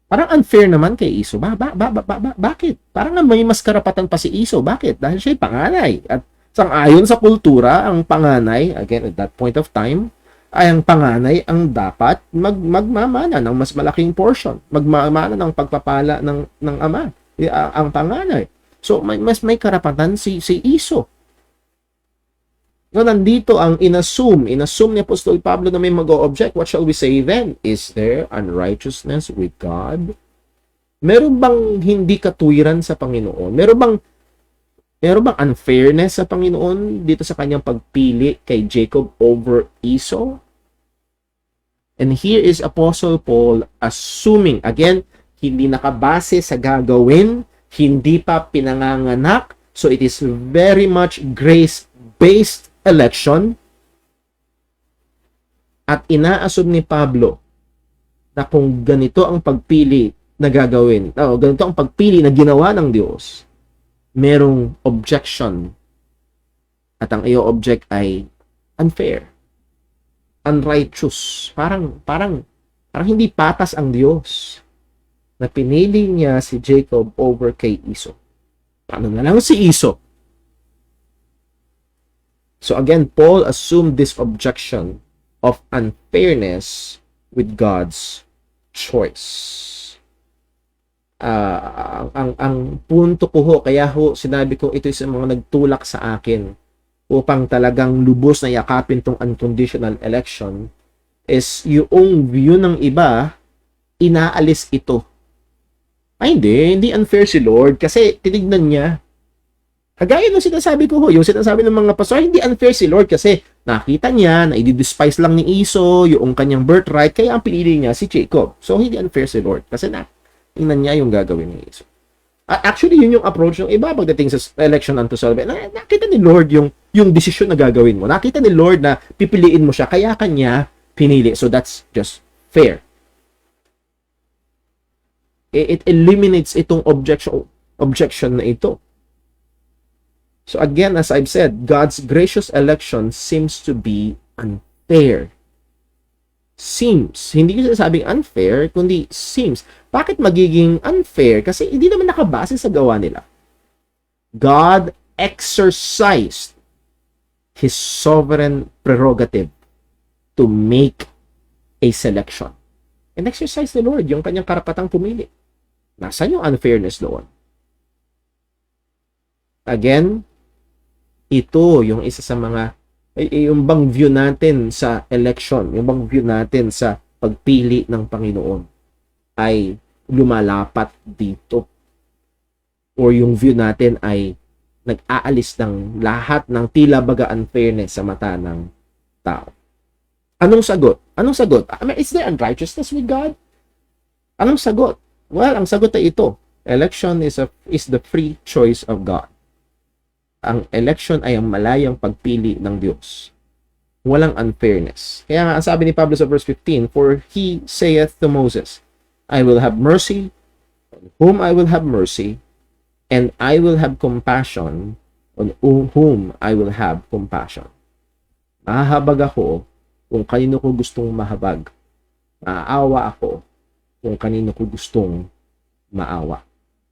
Parang unfair naman kay Esau. Bakit? Parang may mas karapatan pa si Esau. Bakit? Dahil siya'y panganay. At sang-ayon sa kultura, ang panganay, again, at that point of time, ay ang panganay ang dapat magmamana ng mas malaking portion. Magmamana ng pagpapala ng ama. Ang panganay. So, mas may karapatan si Esau. So, nandito ang inassume ni Apostol Pablo na may mag-o-object. What shall we say then? Is there unrighteousness with God? Meron bang hindi katuwiran sa Panginoon? Meron bang unfairness sa Panginoon dito sa kanyang pagpili kay Jacob over Esau? And here is Apostle Paul assuming, again, hindi nakabase sa gagawin, hindi pa pinanganganak, so it is very much grace-based election. At ina-assume ni Pablo na kung ganito ang pagpili na gagawin, ganito ang pagpili na ginawa ng Diyos, merong objection. At ang iyo object ay unfair, unrighteous. Parang hindi patas ang Diyos na pinili niya si Jacob over kay Esau. Paano na lang si Esau? So again, Paul assumed this objection of unfairness with God's choice. Ang punto ko kaya sinabi ko ito sa mga nagtulak sa akin upang talagang lubos na yakapin tong unconditional election is yung view ng iba, inaalis ito. Ay hindi unfair si Lord kasi tinignan niya. Kagaya ng sinasabi ko yung sinasabi ng mga pastor, hindi unfair si Lord kasi nakita niya na i-despise lang ni Esau yung kanyang birthright, kaya ang pinili niya si Jacob. So, hindi unfair si Lord kasi tingnan niya yung gagawin ni Esau. Actually, yun yung approach ng iba pagdating sa election unto salvation. Nakita ni Lord yung desisyon na gagawin mo. Nakita ni Lord na pipiliin mo siya, kaya kanya pinili. So, that's just fair. It eliminates itong objection na ito. So again, as I've said, God's gracious election seems to be unfair. Seems. Hindi ko sinasabing unfair, kundi seems. Bakit magiging unfair? Kasi hindi naman nakabase sa gawa nila. God exercised His sovereign prerogative to make a selection. And exercise the Lord yung kanyang karapatang pumili. Nasaan yung unfairness doon? Again, ito yung isa sa mga yung bang view natin sa election, yung bang view natin sa pagpili ng Panginoon ay lumalapat dito, or yung view natin ay nag-aalis ng lahat ng tila baga unfairness sa mata ng tao. Anong sagot? Is there unrighteousness with God? Anong sagot? Well, ang sagot ay ito. Election is the free choice of God. Ang election ay ang malayang pagpili ng Diyos. Walang unfairness. Kaya nga, ang sabi ni Pablo sa verse 15, "For he saith to Moses, I will have mercy on whom I will have mercy, and I will have compassion on whom I will have compassion." Mahahabag ako kung kanino ko gustong mahabag. Maaawa ako kung kanino ko gustong maawa.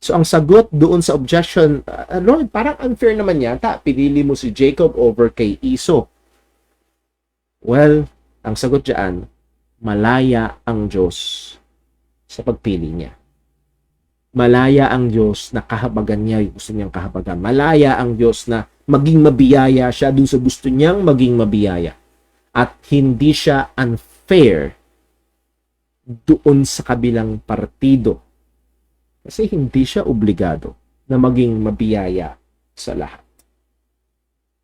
So, ang sagot doon sa objection, Lord, parang unfair naman yata. Pinili mo si Jacob over kay Esau. Well, ang sagot dyan, malaya ang Diyos sa pagpili niya. Malaya ang Diyos na kahabagan niya yung gusto niyang kahabagan. Malaya ang Diyos na maging mabiyaya siya dun sa gusto niyang maging mabiyaya. At hindi siya unfair doon sa kabilang partido. Kasi hindi siya obligado na maging mabiyaya sa lahat.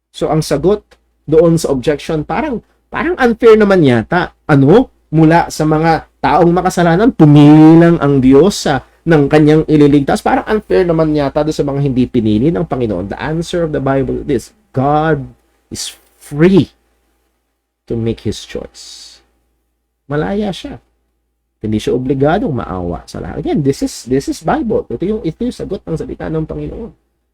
So, ang sagot doon sa objection, parang unfair naman yata. Ano? Mula sa mga taong makasalanan, pumili lang ang Diyos ng kanyang ililigtas. Parang unfair naman yata doon sa mga hindi pinili ng Panginoon. The answer of the Bible is, God is free to make His choice. Malaya siya. Hindi siya obligadong maawa sa lahat. Again, this is Bible. Ito yung sagot ng salita ng Panginoon.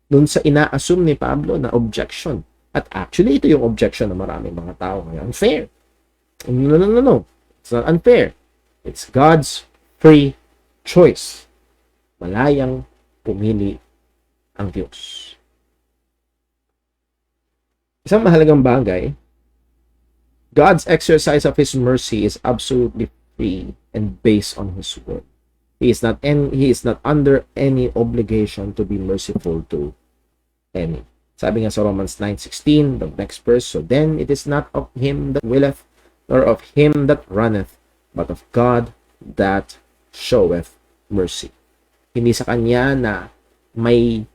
Doon sa ina-assume ni Pablo na objection. At actually, ito yung objection ng maraming mga tao. Unfair. No. It's not unfair. It's God's free choice. Malayang pumili ang Diyos. Isang mahalagang bagay, God's exercise of His mercy is absolutely free and based on His word. He is not under any obligation to be merciful to any. Sabi nga sa Romans 9:16, the next verse, so then it is not of him that willeth, nor of him that runneth, but of God that showeth mercy. Hindi sa kanya na may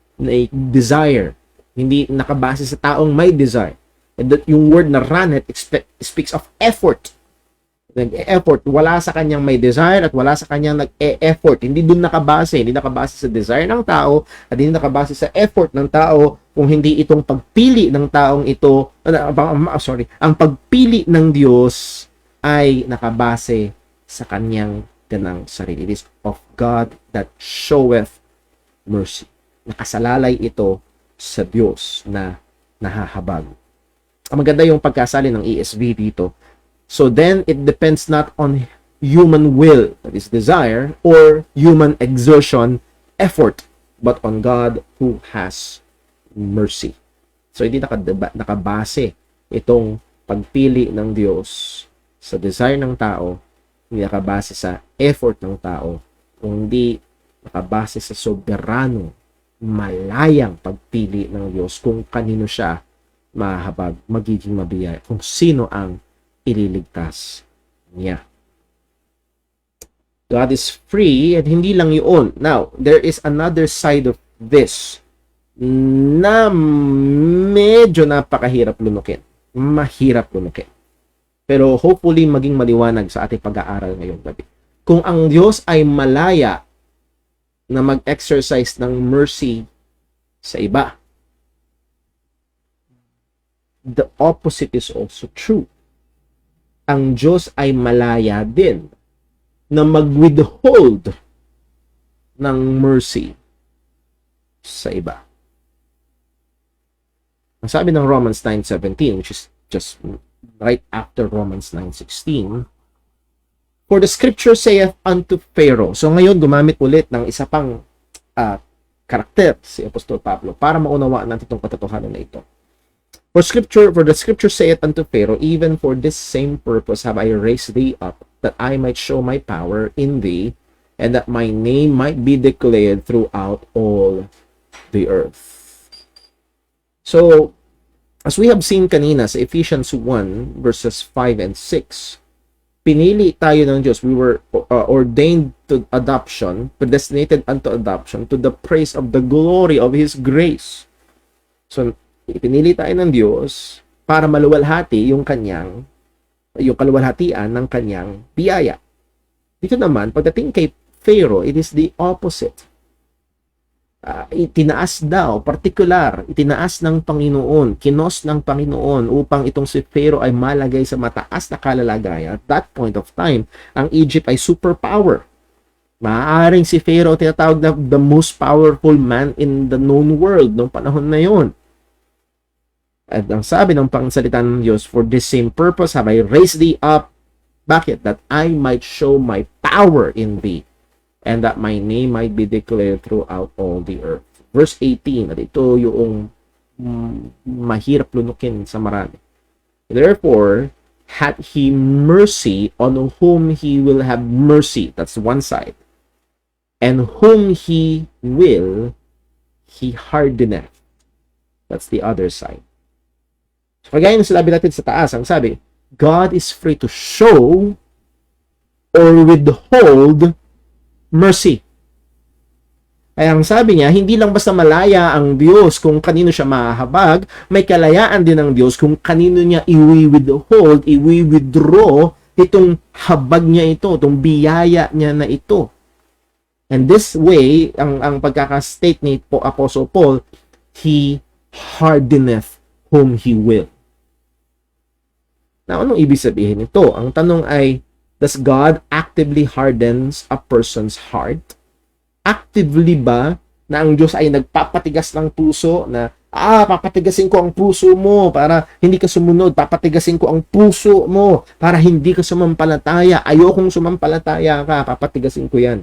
desire, hindi nakabase sa taong may desire. And that yung word na runneth speaks of effort. Nag-e-effort, wala sa kanyang may desire at wala sa kanyang nag-e-effort. Hindi nakabase sa desire ng tao at hindi nakabase sa effort ng tao kung hindi itong pagpili ng taong ito, ang pagpili ng Diyos ay nakabase sa kanyang ganang sarili. It is of God that showeth mercy. Nakasalalay ito sa Diyos na nahahabag. Ang maganda yung pagkasali ng ESV dito. So then, it depends not on human will, that is desire, or human exertion, effort, but on God who has mercy. So, hindi nakabase itong pagpili ng Diyos sa desire ng tao, hindi nakabase sa effort ng tao, kundi nakabase sa soberano, malayang pagpili ng Diyos kung kanino siya mahabag, magiging mabiyaya, kung sino ang ililigtas niya. God is free at hindi lang yun. Now, there is another side of this na medyo napakahirap lunukin. Mahirap lunukin. Pero hopefully maging maliwanag sa ating pag-aaral ngayong gabi. Kung ang Diyos ay malaya na mag-exercise ng mercy sa iba, the opposite is also true. Ang Diyos ay malaya din na mag-withhold ng mercy sa iba. Ang sabi ng Romans 9:17, which is just right after Romans 9:16, for the scripture saith unto Pharaoh. So ngayon gumamit ulit ng isa pang karakter si Apostol Pablo para maunawaan natin itong katotohanan na ito. For the scripture saith unto Pharaoh, even for this same purpose have I raised thee up, that I might show my power in thee, and that my name might be declared throughout all the earth. So, as we have seen kanina sa Ephesians 1, verses 5 and 6, pinili tayo ng Diyos. We were ordained to adoption, predestinated unto adoption, to the praise of the glory of His grace. So, ipinili tayo ng Diyos para maluwalhati yung kaluwalhatian ng kanyang biyaya. Dito naman, pagdating kay Pharaoh, it is the opposite. Itinaas ng Panginoon, kinos ng Panginoon upang itong si Pharaoh ay malagay sa mataas na kalalagayan. At that point of time, ang Egypt ay superpower. Maaaring si Pharaoh tinatawag na the most powerful man in the known world noong panahon na yon. At ang sabi ng pangsalita ng Diyos, for this same purpose have I raised thee up. Bakit? That I might show my power in thee, and that my name might be declared throughout all the earth. Verse 18, at ito yung mahirap lunukin sa marami. Therefore, had he mercy on whom he will have mercy. That's one side. And whom he will, he hardeneth. That's the other side. So, kagaya ng sinabi natin sa taas, ang sabi, God is free to show or withhold mercy. Kaya ang sabi niya, hindi lang basta malaya ang Diyos kung kanino siya mahahabag, may kalayaan din ng Diyos kung kanino niya i-withhold, i-withdraw itong habag niya ito, itong biyaya niya na ito. And this way, ang pagkakastate ni Apostle Paul, he hardeneth whom he will. Now, anong ibig sabihin nito? Ang tanong ay, does God actively hardens a person's heart? Actively ba na ang Diyos ay nagpapatigas ng puso na, papatigasin ko ang puso mo para hindi ka sumunod, papatigasin ko ang puso mo para hindi ka sumampalataya, ayokong sumampalataya ka, papatigasin ko yan.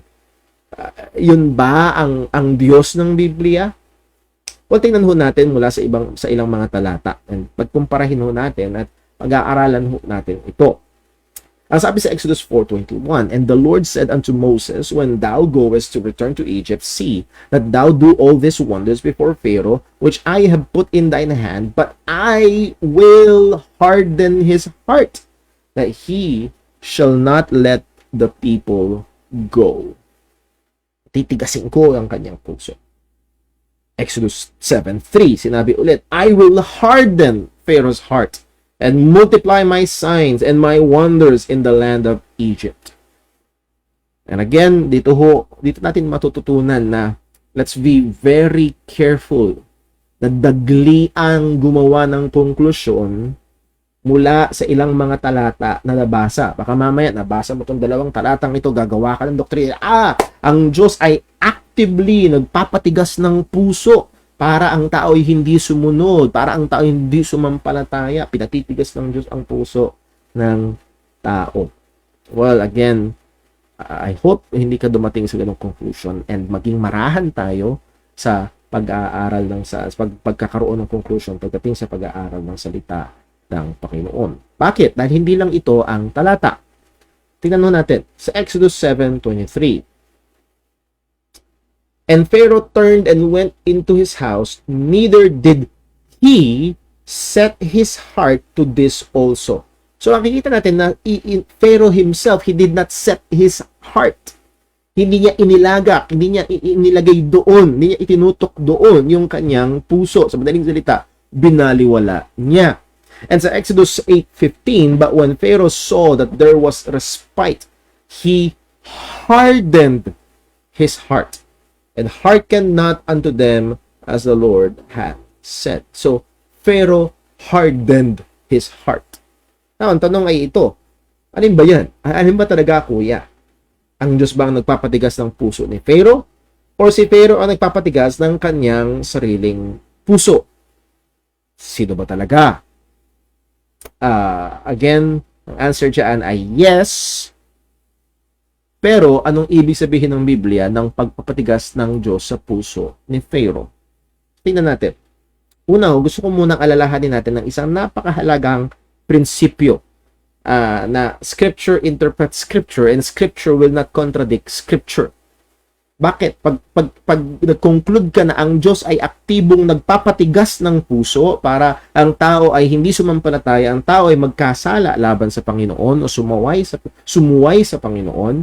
Yun ba ang Diyos ng Biblia? Well, tingnan ho natin mula sa ilang mga talata and pagkumparahin ho natin at pag-aaralan ho natin ito. Ang sabi sa Exodus 4:21, and the Lord said unto Moses, when thou goest to return to Egypt, see that thou do all these wonders before Pharaoh, which I have put in thine hand, but I will harden his heart, that he shall not let the people go. Titigasin ko ang kanyang puso. Exodus 7:3, sinabi ulit, I will harden Pharaoh's heart, and multiply my signs and my wonders in the land of Egypt. And again, dito natin matututunan na let's be very careful na dagliang gumawa ng konklusyon mula sa ilang mga talata na nabasa. Baka mamaya nabasa mo itong 2 talatang ito, gagawa ka ng doktrina. Ang Diyos ay actively nagpapatigas ng puso para ang tao ay hindi sumunod, para ang tao ay hindi sumampalataya. Pinatitigas ng Diyos ang puso ng tao. Well, again, I hope hindi ka dumating sa ganong conclusion and maging marahan tayo sa pag-aaral pagkakaroon ng conclusion pagdating sa pag-aaral ng salita ng Panginoon. Bakit? Dahil hindi lang ito ang talata. Tingnan natin sa Exodus 7:23. And Pharaoh turned and went into his house, neither did he set his heart to this also. So, nakikita natin na Pharaoh himself, he did not set his heart. Hindi niya inilagak, hindi niya inilagay doon, hindi niya itinutok doon yung kanyang puso. Sa madaling salita, binaliwala niya. And sa Exodus 8:15, but when Pharaoh saw that there was respite, he hardened his heart, and hearken not unto them as the Lord had said. So, Pharaoh hardened his heart. Now, ang tanong ay ito, alin ba yan? Alin ba talaga, kuya? Ang Diyos ba ang nagpapatigas ng puso ni Pharaoh? Or si Pharaoh ang nagpapatigas ng kanyang sariling puso? Sino ba talaga? Again, ang answer dyan ay yes. Pero, anong ibig sabihin ng Biblia ng pagpapatigas ng Diyos sa puso ni Pharaoh? Tingnan natin. Una, gusto ko munang alalahanin natin ng isang napakahalagang prinsipyo na Scripture interprets Scripture and Scripture will not contradict Scripture. Bakit? Pag nag-conclude ka na ang Diyos ay aktibong nagpapatigas ng puso para ang tao ay hindi sumampalataya, ang tao ay magkasala laban sa Panginoon o sumuway sa Panginoon,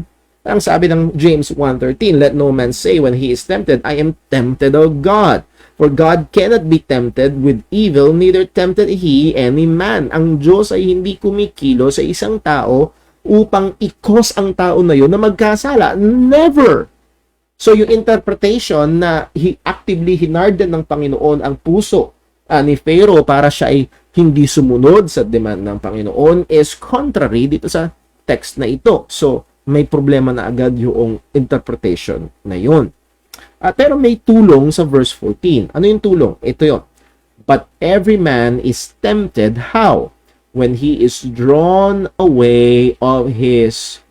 ang sabi ng James 1:13, let no man say when he is tempted, I am tempted of God. For God cannot be tempted with evil, neither tempted he any man. Ang Diyos ay hindi kumikilo sa isang tao upang ikos ang tao na yun na magkasala. Never! So, yung interpretation na actively hinarden ng Panginoon ang puso ni Pharaoh para siya ay hindi sumunod sa demand ng Panginoon is contrary dito sa text na ito. So, may problema na agad yung interpretation na yun. Pero may tulong sa verse 14. Ano yung tulong? Ito yun. But every man is tempted, how? When he is drawn away of his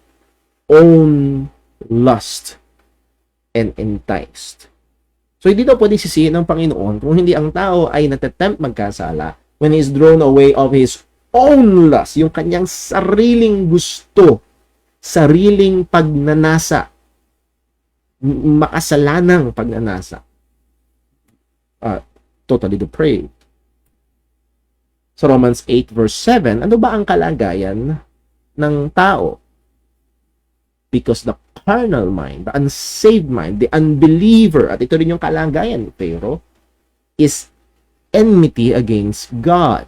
own lust and enticed. So, hindi daw pwede sisihin ng Panginoon kung hindi ang tao ay natatempt magkasala when he is drawn away of his own lust, yung kanyang sariling gusto, sariling pagnanasa, makasalanang pagnanasa. Totally depraved. Sa Romans 8 verse 7, ano ba ang kalagayan ng tao? Because the carnal mind, the unsaved mind, the unbeliever, at ito rin yung kalagayan ni Pharaoh, is enmity against God.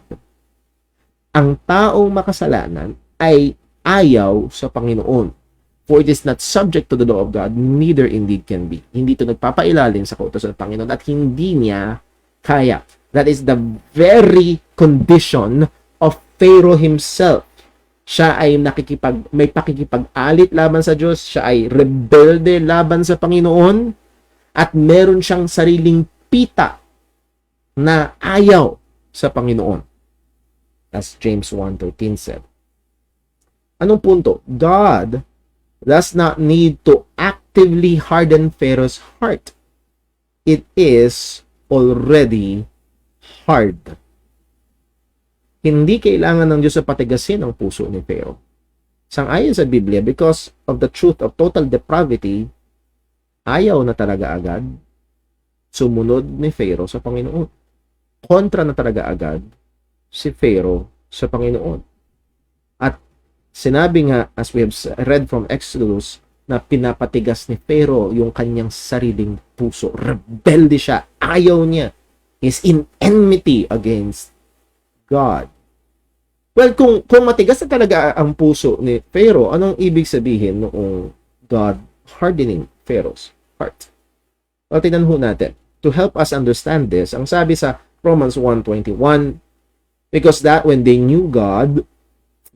Ang taong makasalanan ay ayaw sa Panginoon. For it is not subject to the law of God, neither indeed can be. Hindi ito nagpapailalim sa kautusan ng Panginoon at hindi niya kaya. That is the very condition of Pharaoh himself. Siya ay may pakikipag-alit laban sa Diyos, siya ay rebelde laban sa Panginoon, at meron siyang sariling pita na ayaw sa Panginoon. As James 1:13 said. Anong punto? God does not need to actively harden Pharaoh's heart. It is already hard. Hindi kailangan ng Diyos na patigasin ang puso ni Pharaoh. Sang-ayon sa Biblia, because of the truth of total depravity, ayaw na talaga agad sumunod ni Pharaoh sa Panginoon. Kontra na talaga agad si Pharaoh sa Panginoon. At sinabi nga, as we have read from Exodus, na pinapatigas ni Pharaoh yung kanyang sariling puso. Rebelde siya. Ayaw niya. Is in enmity against God. Well, kung matigas na talaga ang puso ni Pharaoh, anong ibig sabihin noong God hardening Pharaoh's heart? Well, tingnan ho natin. To help us understand this, ang sabi sa Romans 1:21, because that when they knew God,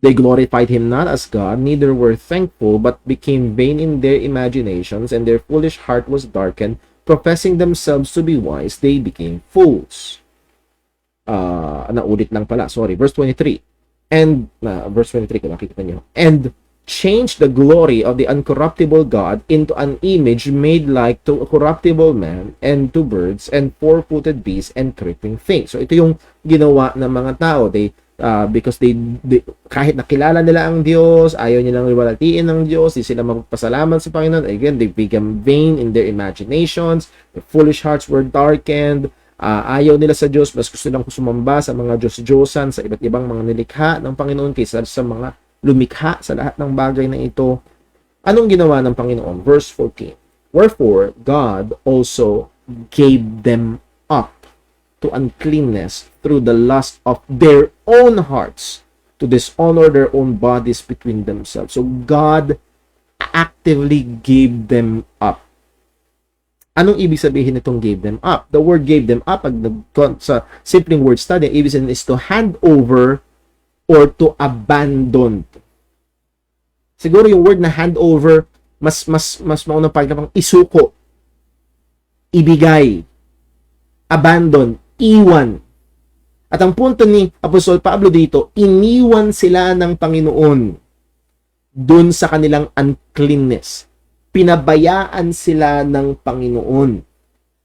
they glorified Him not as God, neither were thankful, but became vain in their imaginations, and their foolish heart was darkened. Professing themselves to be wise, they became fools. Naulit lang pala, sorry. Verse 23. And, verse 23, kung nakikita nyo. And changed the glory of the uncorruptible God into an image made like to a corruptible man, and to birds, and four-footed beasts, and creeping things. So, ito yung ginawa ng mga tao. Because they kahit nakilala nila ang Diyos, ayaw nilang riwalatiin ng Diyos, di sila magpasalamat sa Panginoon. Again, they became vain in their imaginations, their foolish hearts were darkened, ayaw nila sa Diyos, mas gusto lang sumamba sa mga Diyos-Diyosan, sa iba't ibang mga nilikha ng Panginoon kaysa sa mga lumikha sa lahat ng bagay na ito. Anong ginawa ng Panginoon? Verse 14. Wherefore, God also gave them up to uncleanness through the lust of their own hearts, to dishonor their own bodies between themselves. So God actively gave them up. Anong ibig sabihin nitong gave them up? The word gave them up, sa simpleng word study, ibig sabihin is to hand over or to abandon. Siguro yung word na hand over, mas maunang pagkakang isuko, ibigay, abandon, iwan. At ang punto ni Apostol Pablo dito, iniwan sila ng Panginoon dun sa kanilang uncleanness. Pinabayaan sila ng Panginoon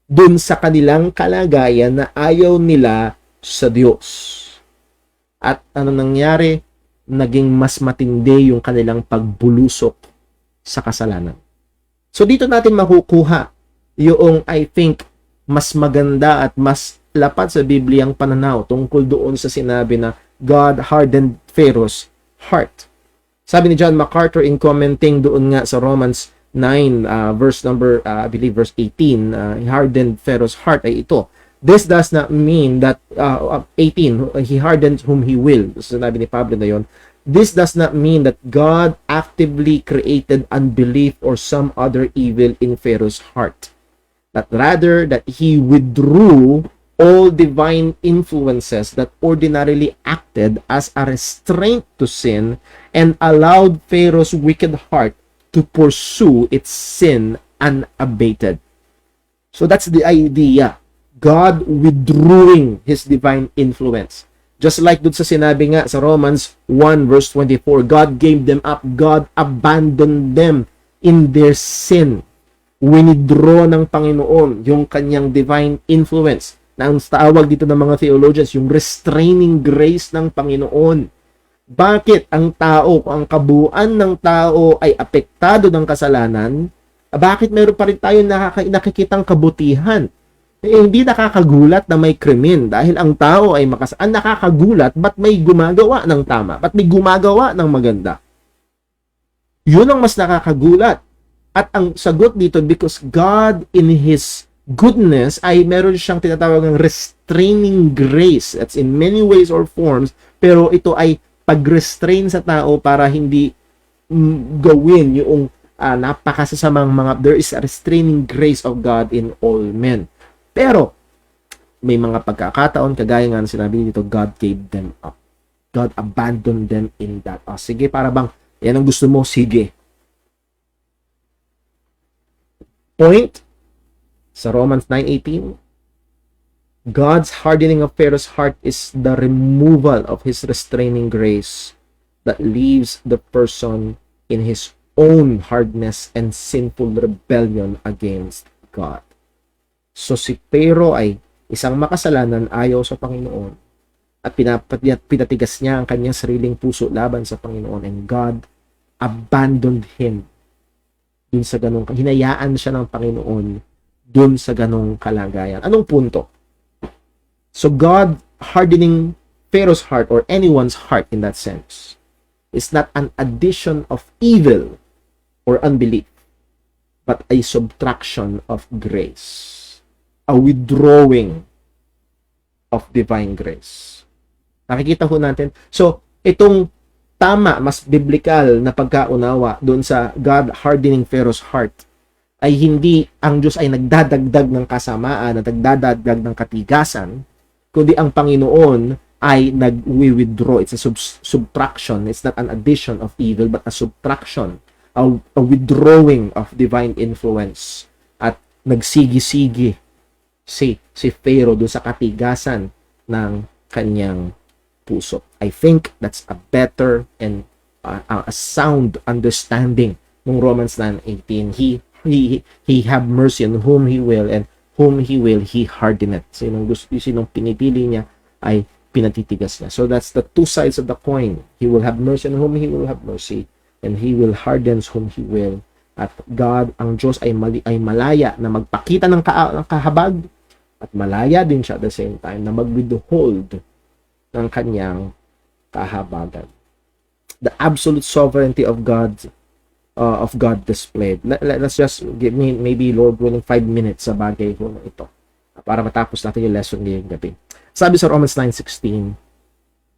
dun sa kanilang kalagayan na ayaw nila sa Diyos. At ano nangyari? Naging mas matindi yung kanilang pagbulusok sa kasalanan. So dito natin makukuha yung, I think, mas maganda at mas lapat sa Bibliang pananaw tungkol doon sa sinabi na God hardened Pharaoh's heart. Sabi ni John MacArthur in commenting doon nga sa Romans 9, verse number, I believe verse 18, he hardened Pharaoh's heart ay ito. This does not mean that, 18, he hardened whom he will. Sinabi ni Pablo na yon. This does not mean that God actively created unbelief or some other evil in Pharaoh's heart. But rather that he withdrew all divine influences that ordinarily acted as a restraint to sin and allowed Pharaoh's wicked heart to pursue its sin unabated. So that's the idea. God withdrawing His divine influence. Just like dun sa sinabi nga sa Romans 1 verse 24, God gave them up, God abandoned them in their sin. winidraw ng Panginoon yung kanyang divine influence na ang tawag dito ng mga theologians, yung restraining grace ng Panginoon. Bakit ang tao, kung ang kabuuan ng tao ay apektado ng kasalanan, bakit meron pa rin tayo nakikitang kabutihan? Hindi nakakagulat na may krimen dahil ang tao ay ang nakakagulat, ba't may gumagawa ng tama? Ba't may gumagawa ng maganda? Yun ang mas nakakagulat. At ang sagot dito, because God in His goodness ay meron siyang tinatawag ng restraining grace. That's in many ways or forms, pero ito ay pag-restrain sa tao para hindi gawin yung napakasasamang there is a restraining grace of God in all men. Pero may mga pagkakataon, kagaya nga na sinabi dito, God gave them up. God abandoned them in that. Sige, para bang yan ang gusto mo, sige. Point sa Romans 9:18, God's hardening of Pharaoh's heart is the removal of his restraining grace that leaves the person in his own hardness and sinful rebellion against God. So si Pharaoh ay isang makasalanan, ayaw sa Panginoon, at pinatigas niya ang kanyang sariling puso laban sa Panginoon, and God abandoned him dun sa ganong, hinayaan siya ng Panginoon dun sa ganong kalagayan. Anong punto? So God hardening Pharaoh's heart or anyone's heart in that sense is not an addition of evil or unbelief, but a subtraction of grace, a withdrawing of divine grace. Nakikita ho natin. So, itong tama, mas biblical na pagkaunawa doon sa God hardening Pharaoh's heart ay hindi ang Diyos ay nagdadagdag ng kasamaan, nagdadagdag ng katigasan, kundi ang Panginoon ay nag-withdraw. It's a subtraction. It's not an addition of evil, but a subtraction, a withdrawing of divine influence. At nagsigi-sigi si Pharaoh doon sa katigasan ng kanyang puso. I think that's a better and a sound understanding ng Romans 9:18. He have mercy on whom He will, and whom He will, He hardeneth. Sinong pinipili niya ay pinatitigas niya. So that's the two sides of the coin. He will have mercy on whom He will have mercy, and He will harden whom He will. At God, ang Diyos ay malaya na magpakita ng kahabag, at malaya din siya at the same time na mag-withhold ng kanyang kahabagan. The absolute sovereignty of God displayed. Let's just give me maybe, Lord willing, 5 minutes sa bagay ko na ito para matapos natin yung lesson ngayong gabi. Sabi sa Romans 9:16,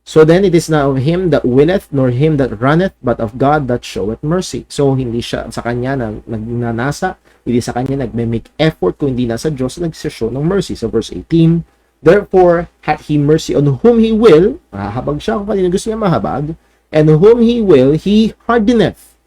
so then it is not of him that willeth, nor him that runneth, but of God that showeth mercy. So hindi siya sa kanya na nagnanasa, hindi sa kanya nagme-make effort, kung hindi nasa Diyos nagsishow ng mercy. So verse 18, therefore hath he mercy on whom he will, mahahabag siya kung kanina gusto niya mahabag, and whom he will, he hardeneth.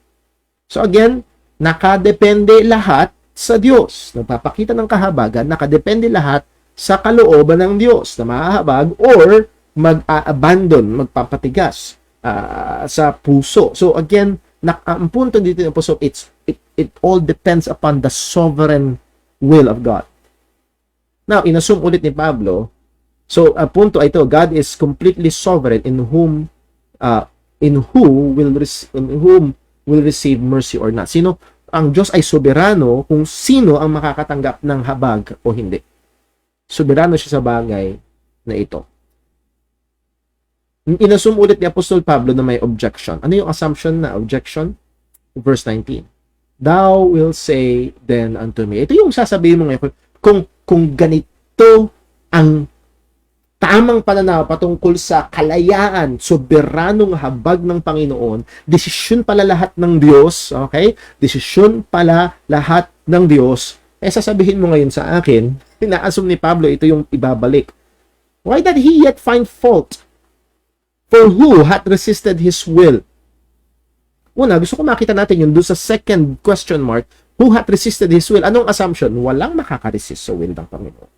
So again, nakadepende lahat sa Diyos. Nagpapakita ng kahabagan, nakadepende lahat sa kalooban ng Diyos na mahahabag or mag-abandon, magpapatigas sa puso. So again, ang punto dito ng puso, it all depends upon the sovereign will of God. Now, inassume ulit ni Pablo, so punto ito, God is completely sovereign in whom will receive mercy or not. Ang Diyos ay soberano kung sino ang makakatanggap ng habag o hindi. Soberano siya sa bagay na ito. Inassume ulit ni Apostol Pablo na may objection. Ano yung assumption na objection? Verse 19. Thou will say then unto me. Ito yung sasabihin mo ngayon. Kung ganito ang tamang pananaw patungkol sa kalayaan, soberanong habag ng Panginoon, desisyon pala lahat ng Diyos, okay? Desisyon pala lahat ng Diyos. Sasabihin mo ngayon sa akin, pina-assume ni Pablo, ito yung ibabalik. Why did he yet find fault? For who hath resisted his will? Una, gusto ko makita natin yun doon sa second question mark, who hath resisted his will? Anong assumption? Walang makakaresist sa will ng Panginoon.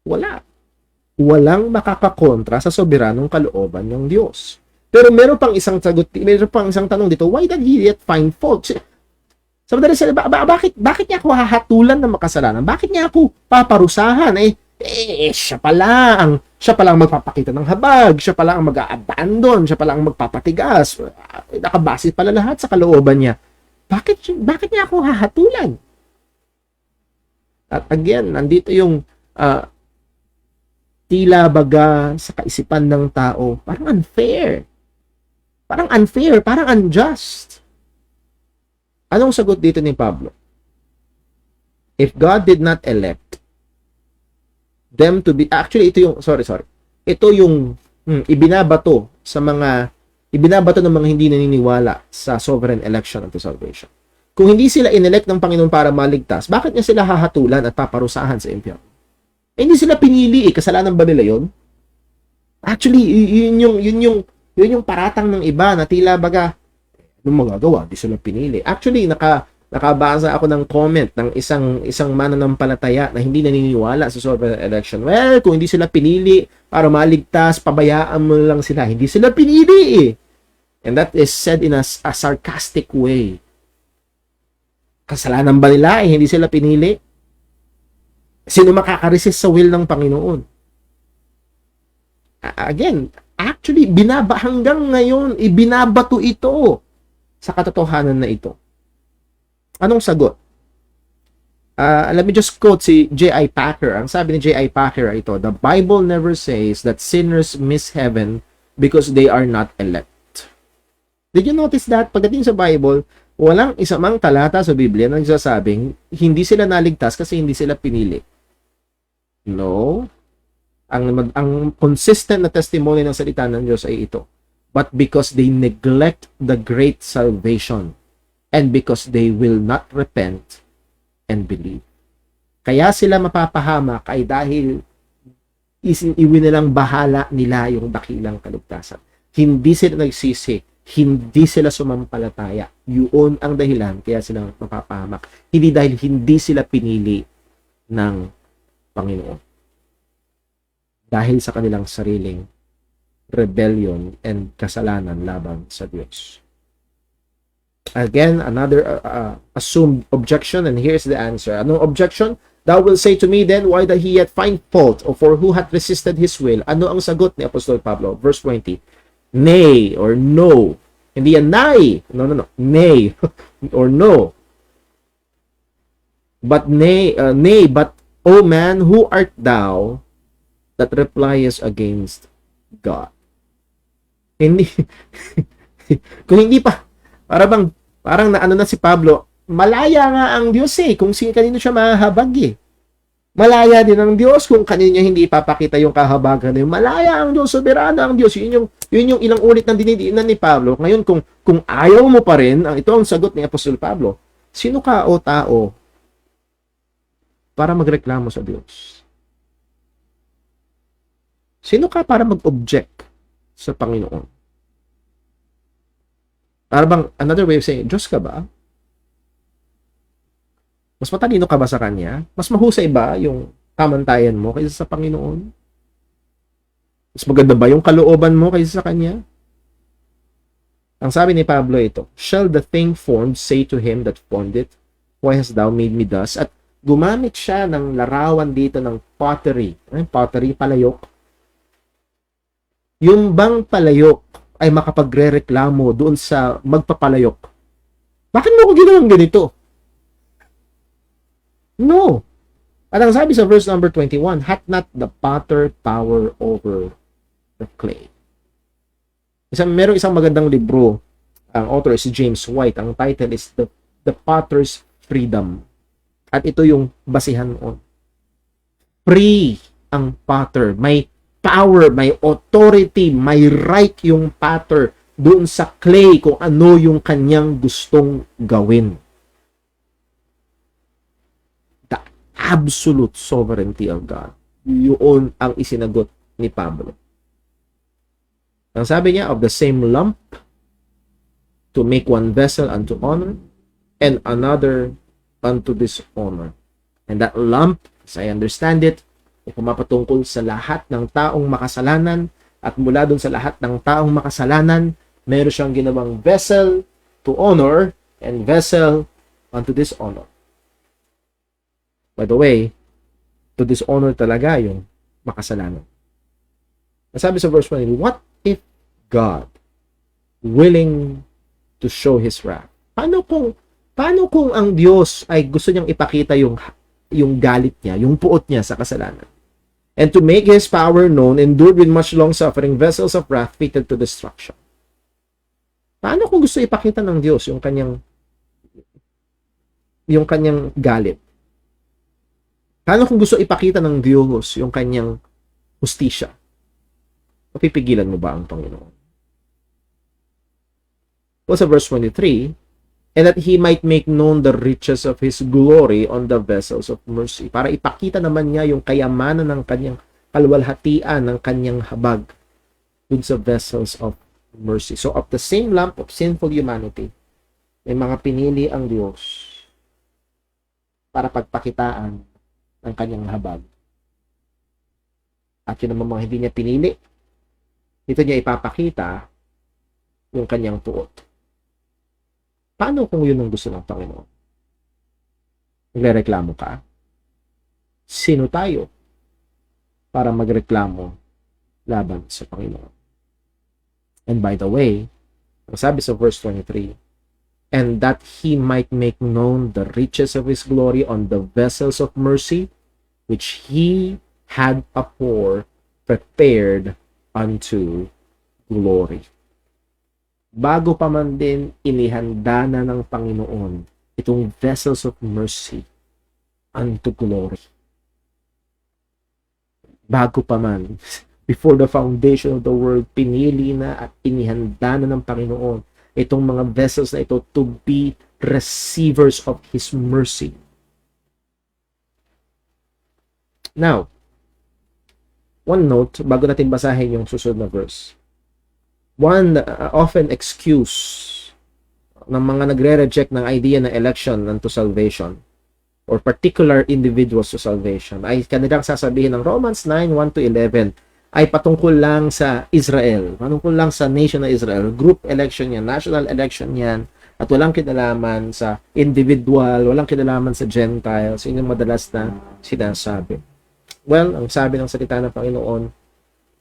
Wala. Walang makakakontra sa soberanong kalooban ng Diyos. Pero meron pang isang sagot, meron pang isang tanong dito, why did he yet find fault? Sa madaling salita, bakit niya ako hahatulan ng makasalanan? Bakit niya ako paparusahan? Siya pala ang magpapakita ng habag, siya pala ang mag-a-abandon, siya pala ang magpapatigas. Nakabase pala lahat sa kalooban niya. Bakit niya ako hahatulan? At again, nandito yung tila baga sa kaisipan ng tao, parang unfair. Parang unjust. Anong sagot dito ni Pablo? If God did not elect them to be, actually ito yung, ito yung ibinabato ng mga hindi naniniwala sa sovereign election unto salvation. Kung hindi sila inelect ng Panginoon para maligtas, bakit niya sila hahatulan at paparusahan sa impyerno? Hindi sila pinili, kasalanan ba nila yon? Actually, yun yung paratang ng iba na tila baga, anong magagawa? Di sila pinili. Actually, nakabasa ako ng comment ng isang mananampalataya na hindi naniniwala sa sovereign election. Well, kung hindi sila pinili para maligtas, pabayaan mo lang sila. Hindi sila pinili eh. And that is said in a sarcastic way. Kasalanan ba nila eh? Hindi sila pinili? Sino makakaresist sa will ng Panginoon? Again, actually, hanggang ngayon, ibinabato ito sa katotohanan na ito. Anong sagot? Let me just quote si J.I. Packer. Ang sabi ni J.I. Packer ito, the Bible never says that sinners miss heaven because they are not elect. Did you notice that? Pagdating sa Bible, walang isamang talata sa Biblia na nagsasabing hindi sila naligtas kasi hindi sila pinili. No. Ang consistent na testimony ng salita ng Diyos ay ito. But because they neglect the great salvation and because they will not repent and believe. Kaya sila mapapahamak ay dahil iwinilang bahala nila yung dakilang kaligtasan. Hindi sila nagsisi, hindi sila sumampalataya. Yun ang dahilan kaya sila mapapahamak. Hindi dahil hindi sila pinili ng Panginoon. Dahil sa kanilang sariling rebellion and kasalanan laban sa Diyos. Again, another assumed objection, and here's the answer. Anong objection? Thou will say to me then, why does he yet find fault, or for who hath resisted his will? Ano ang sagot ni Apostol Pablo? Verse 20. Nay, or no. Hindi yan nay. No. Nay, or no. But nay, but, O man, who art thou that repliest against God? Hindi. Kung hindi pa, parang naano na si Pablo, malaya nga ang Diyos eh, kung kanino siya mahahabag eh. Malaya din ang Diyos kung kanino niya hindi ipapakita yung kahabagan. Malaya ang Diyos, soberano ang Diyos. Yun yung ilang ulit ng dinidiinan ni Pablo. Ngayon, kung ayaw mo pa rin, ito ang sagot ni Apostol Pablo, sino ka o tao para magreklamo sa Diyos? Sino ka para mag-object sa Panginoon? Para bang, another way of saying, Diyos ka ba? Mas matalino ka ba sa Kanya? Mas mahusay ba yung kamantayan mo kaysa sa Panginoon? Mas maganda ba yung kalooban mo kaysa sa Kanya? Ang sabi ni Pablo ito, shall the thing formed say to him that formed it, why hast thou made me thus? At gumamit siya ng larawan dito ng pottery. Pottery, palayok. Yung bang palayok ay makapagre-reklamo doon sa magpapalayok? Bakit mo ko ginawang ganito? No. At ang sabi sa verse number 21, hath not the potter power over the clay? Merong isang magandang libro. Ang author is James White. Ang title is The Potter's Freedom. At ito yung basihan noon. Free ang potter. May power, may authority, may right yung potter doon sa clay kung ano yung kanyang gustong gawin. The absolute sovereignty of God. Yun ang isinagot ni Pablo. Ang sabi niya, of the same lump, to make one vessel unto honor, and another unto dishonor. And that lump, as I understand it, ay pumapatungkol sa lahat ng taong makasalanan, at mula dun sa lahat ng taong makasalanan, meron siyang ginawang vessel to honor and vessel unto dishonor. By the way, to dishonor talaga yung makasalanan. Nasabi sa verse 1, what if God, willing to show His wrath? Paano kung ang Diyos ay gusto niyang ipakita yung galit niya, yung puot niya sa kasalanan? And to make His power known, endured with much long suffering, vessels of wrath fitted to destruction. Paano kung gusto ipakita ng Diyos yung kanyang galit? Paano kung gusto ipakita ng Diyos yung kanyang hustisya? Mapipigilan mo ba ang Panginoon? Well, sa verse 23, and that He might make known the riches of His glory on the vessels of mercy. Para ipakita naman niya yung kayamanan ng kanyang kaluwalhatian, ng kanyang habag dun sa vessels of mercy. So, of the same lump of sinful humanity, may mga pinili ang Diyos para pagpakitaan ng kanyang habag. At yun naman mga hindi niya pinili, dito niya ipapakita yung kanyang puot. Paano kung yun ang gusto ng Panginoon? Nagrereklamo ka? Sino tayo para magreklamo laban sa Panginoon? And by the way, ang sabi sa verse 23, and that He might make known the riches of His glory on the vessels of mercy, which He had afore prepared unto glory. Bago pa man din inihanda na ng Panginoon itong vessels of mercy unto glory. Bago pa man, before the foundation of the world, pinili na at inihanda na ng Panginoon itong mga vessels na ito to be receivers of His mercy. Now, one note, bago natin basahin yung susunod na verse. One often excuse ng mga nagre-reject ng idea ng election unto salvation or particular individuals to salvation ay kanilang sasabihin ng Romans 9:1-11 ay patungkol lang sa Israel, patungkol lang sa nation na Israel, group election yan, national election yan, at walang kinalaman sa individual, walang kinalaman sa Gentiles. Yun yung madalas na sinasabi. Well, ang sabi ng salita ng Panginoon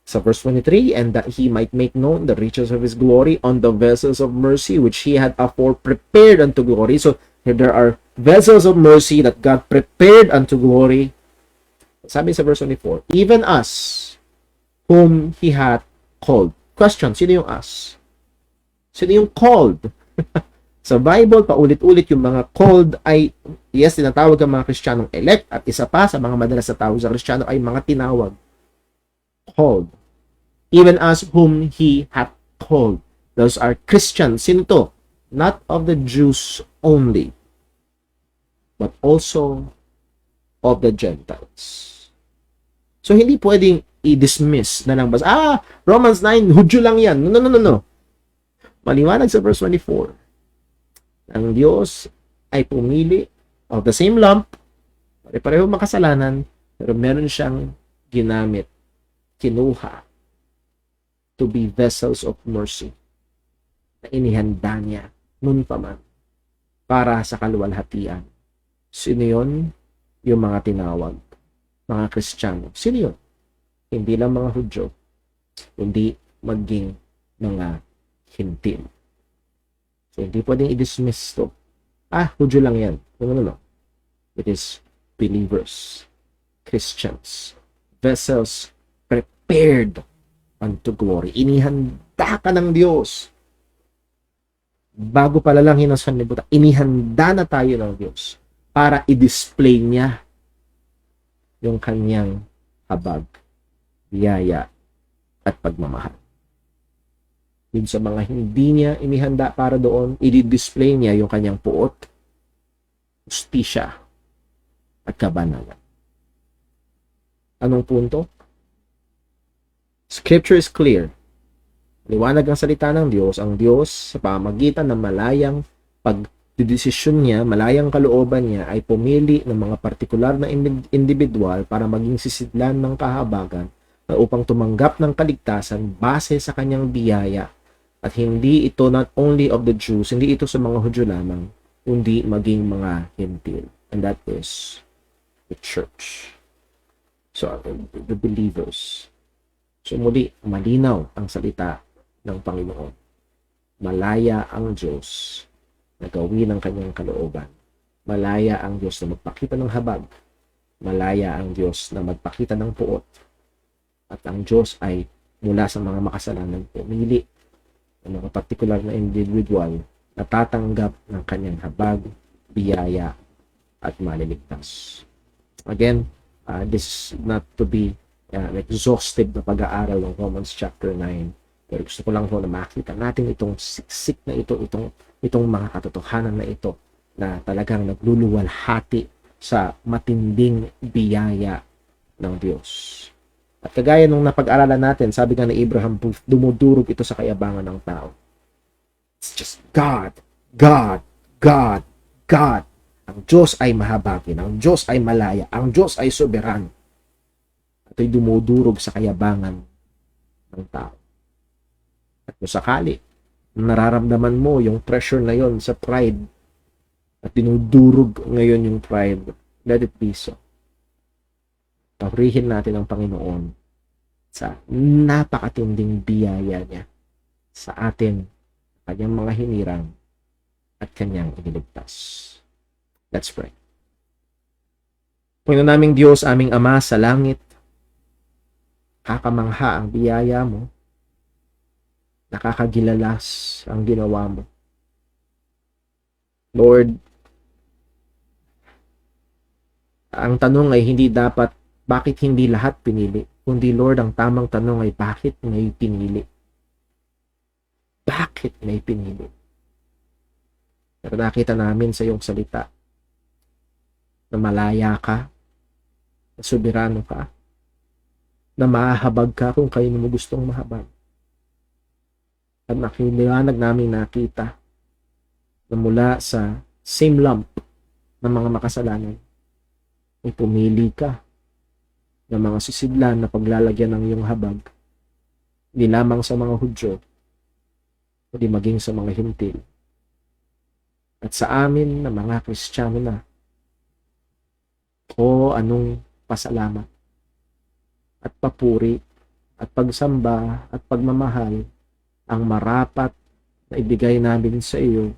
sa verse 23, and that He might make known the riches of His glory on the vessels of mercy which He had afore prepared unto glory. So, here there are vessels of mercy that God prepared unto glory. Sabi sa verse 24, even us, whom He hath called. Question, sino yung us? Sino yung called? Sa Bible, paulit-ulit yung mga called ay, yes, tinatawag ang mga Kristiyanong elect, at isa pa sa mga madalas na tawag sa Kristiyano ay mga tinawag. Called. Even us whom He hath called. Those are Christians. Sino to? Not of the Jews only, but also of the Gentiles. So, hindi pwedeng i-dismiss na lang basta, Romans 9, Hudyo lang yan. No. Maliwanag sa verse 24. Ang Diyos ay pumili of the same lump, pare-pareho makasalanan, pero meron siyang ginamit, kinuha, to be vessels of mercy na inihanda niya nun pa man para sa kaluwalhatian. Sino yun? Yung mga tinawag, mga Kristiyano. Sino yun? Hindi lang mga Hudyo, kundi maging mga Hintil. So, hindi pwedeng i-dismiss to. Hudyo lang yan. No. It is believers, Christians, vessels prepared unto glory. Inihanda ka ng Diyos. Bago pala lang hinasanlibutan, inihanda na tayo ng Diyos para i-display niya yung kanyang habag, biyaya, at pagmamahal. Yun sa mga hindi niya inihanda para doon, i-display niya yung kanyang puot, justisya, at kabanalan. Anong punto? Scripture is clear. Liwanag ang salita ng Diyos. Ang Diyos, sa pamagitan ng malayang pagdedesisyon niya, malayang kalooban niya, ay pumili ng mga partikular na individual para maging sisidlan ng kahabagan na upang tumanggap ng kaligtasan base sa kanyang biyaya. At hindi ito not only of the Jews, hindi ito sa mga Hudyo lamang, kundi maging mga hintil. And that is the church. So, the believers. So, muli, malinaw ang salita ng Panginoon. Malaya ang Diyos na gawin ang kanyang kalooban. Malaya ang Diyos na magpakita ng habag. Malaya ang Diyos na magpakita ng puot. At ang Diyos ay mula sa mga makasalanan pumili ng mga partikular na individual na tatanggap ng kanyang habag, biyaya, at maliligtas. Again, this is not to be an exhaustive na pag-aaral ng Romans chapter 9. Pero gusto ko lang po na makita natin itong siksik na ito, itong mga katotohanan na ito na talagang nagluluwalhati sa matinding biyaya ng Diyos. At kagaya nung napag-aralan natin, sabi nga ni Abraham, dumudurog ito sa kayabangan ng tao. It's just God, God, God, God. Ang Diyos ay mahabagin, ang Diyos ay malaya, ang Diyos ay soberano. At ay dumudurog sa kayabangan ng tao. At kung sakali, nararamdaman mo yung pressure na yon sa pride at dinudurog ngayon yung pride, let it be so. Purihin natin ang Panginoon sa napakatinding biyaya niya sa atin, kanyang mga hinirang at kanyang iniligtas. Let's pray. Panginoon naming Diyos, aming Ama sa langit, kakamangha ang biyaya mo, nakakagilalas ang ginawa mo. Lord, ang tanong ay hindi dapat bakit hindi lahat pinili, kundi Lord, ang tamang tanong ay bakit may pinili? Bakit may pinili? Pero nakita namin sa iyong salita na malaya ka, na soberano ka, na mahahabag ka kung kayo mo gustong mahabag. At nakiliwanag namin nakita na mula sa same lump ng mga makasalanan, ay pumili ka ng mga sisidlan na paglalagyan ng iyong habag, hindi lamang sa mga Hudyo, kundi maging sa mga Hintil. At sa amin na mga Kristiyano na, o anong pasalamat at papuri at pagsamba at pagmamahal ang marapat na ibigay namin sa iyo,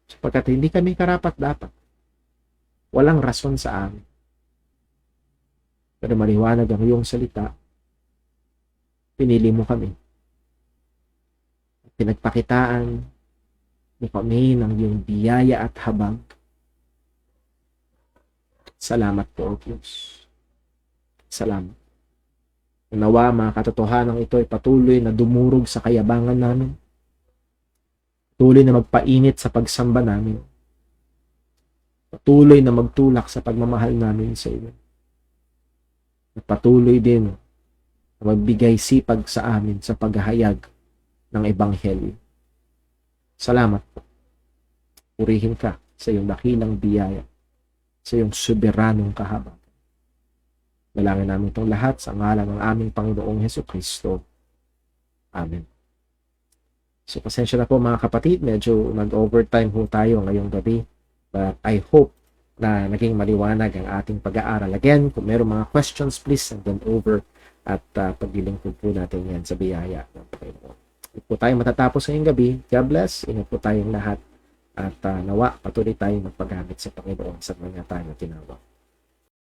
sapagkat hindi kami karapat-dapat. Walang rason sa amin. Pero maliwanag ang iyong salita, pinili mo kami. Pinagpakitaan mo kami ng iyong biyaya at habag. Salamat po, O Diyos. Salamat. Nawa mga katotohanan ito ay patuloy na dumurog sa kayabangan namin. Patuloy na magpainit sa pagsamba namin. Patuloy na magtulak sa pagmamahal namin sa iyo. At patuloy din na magbigay sipag sa amin sa paghahayag ng Ebanghelyo. Salamat po. Purihin ka sa iyong dakilang biyaya, sa iyong soberanong kahabag. Dalangin namin itong lahat sa ngalan ng aming Panginoong Hesukristo. Amen. So, pasensya na po mga kapatid, medyo nag-overtime ho tayo ngayong gabi. But I hope na naging maliwanag ang ating pag-aaral. Again, kung meron mga questions, please send them over at paglilingkod po natin yan sa biyaya ng Panginoon. Hindi po tayo matatapos ngayong gabi. God bless. Ingat po tayong lahat. At nawa, patuloy tayong magpagamit sa Panginoon sa mga tayo tinawag.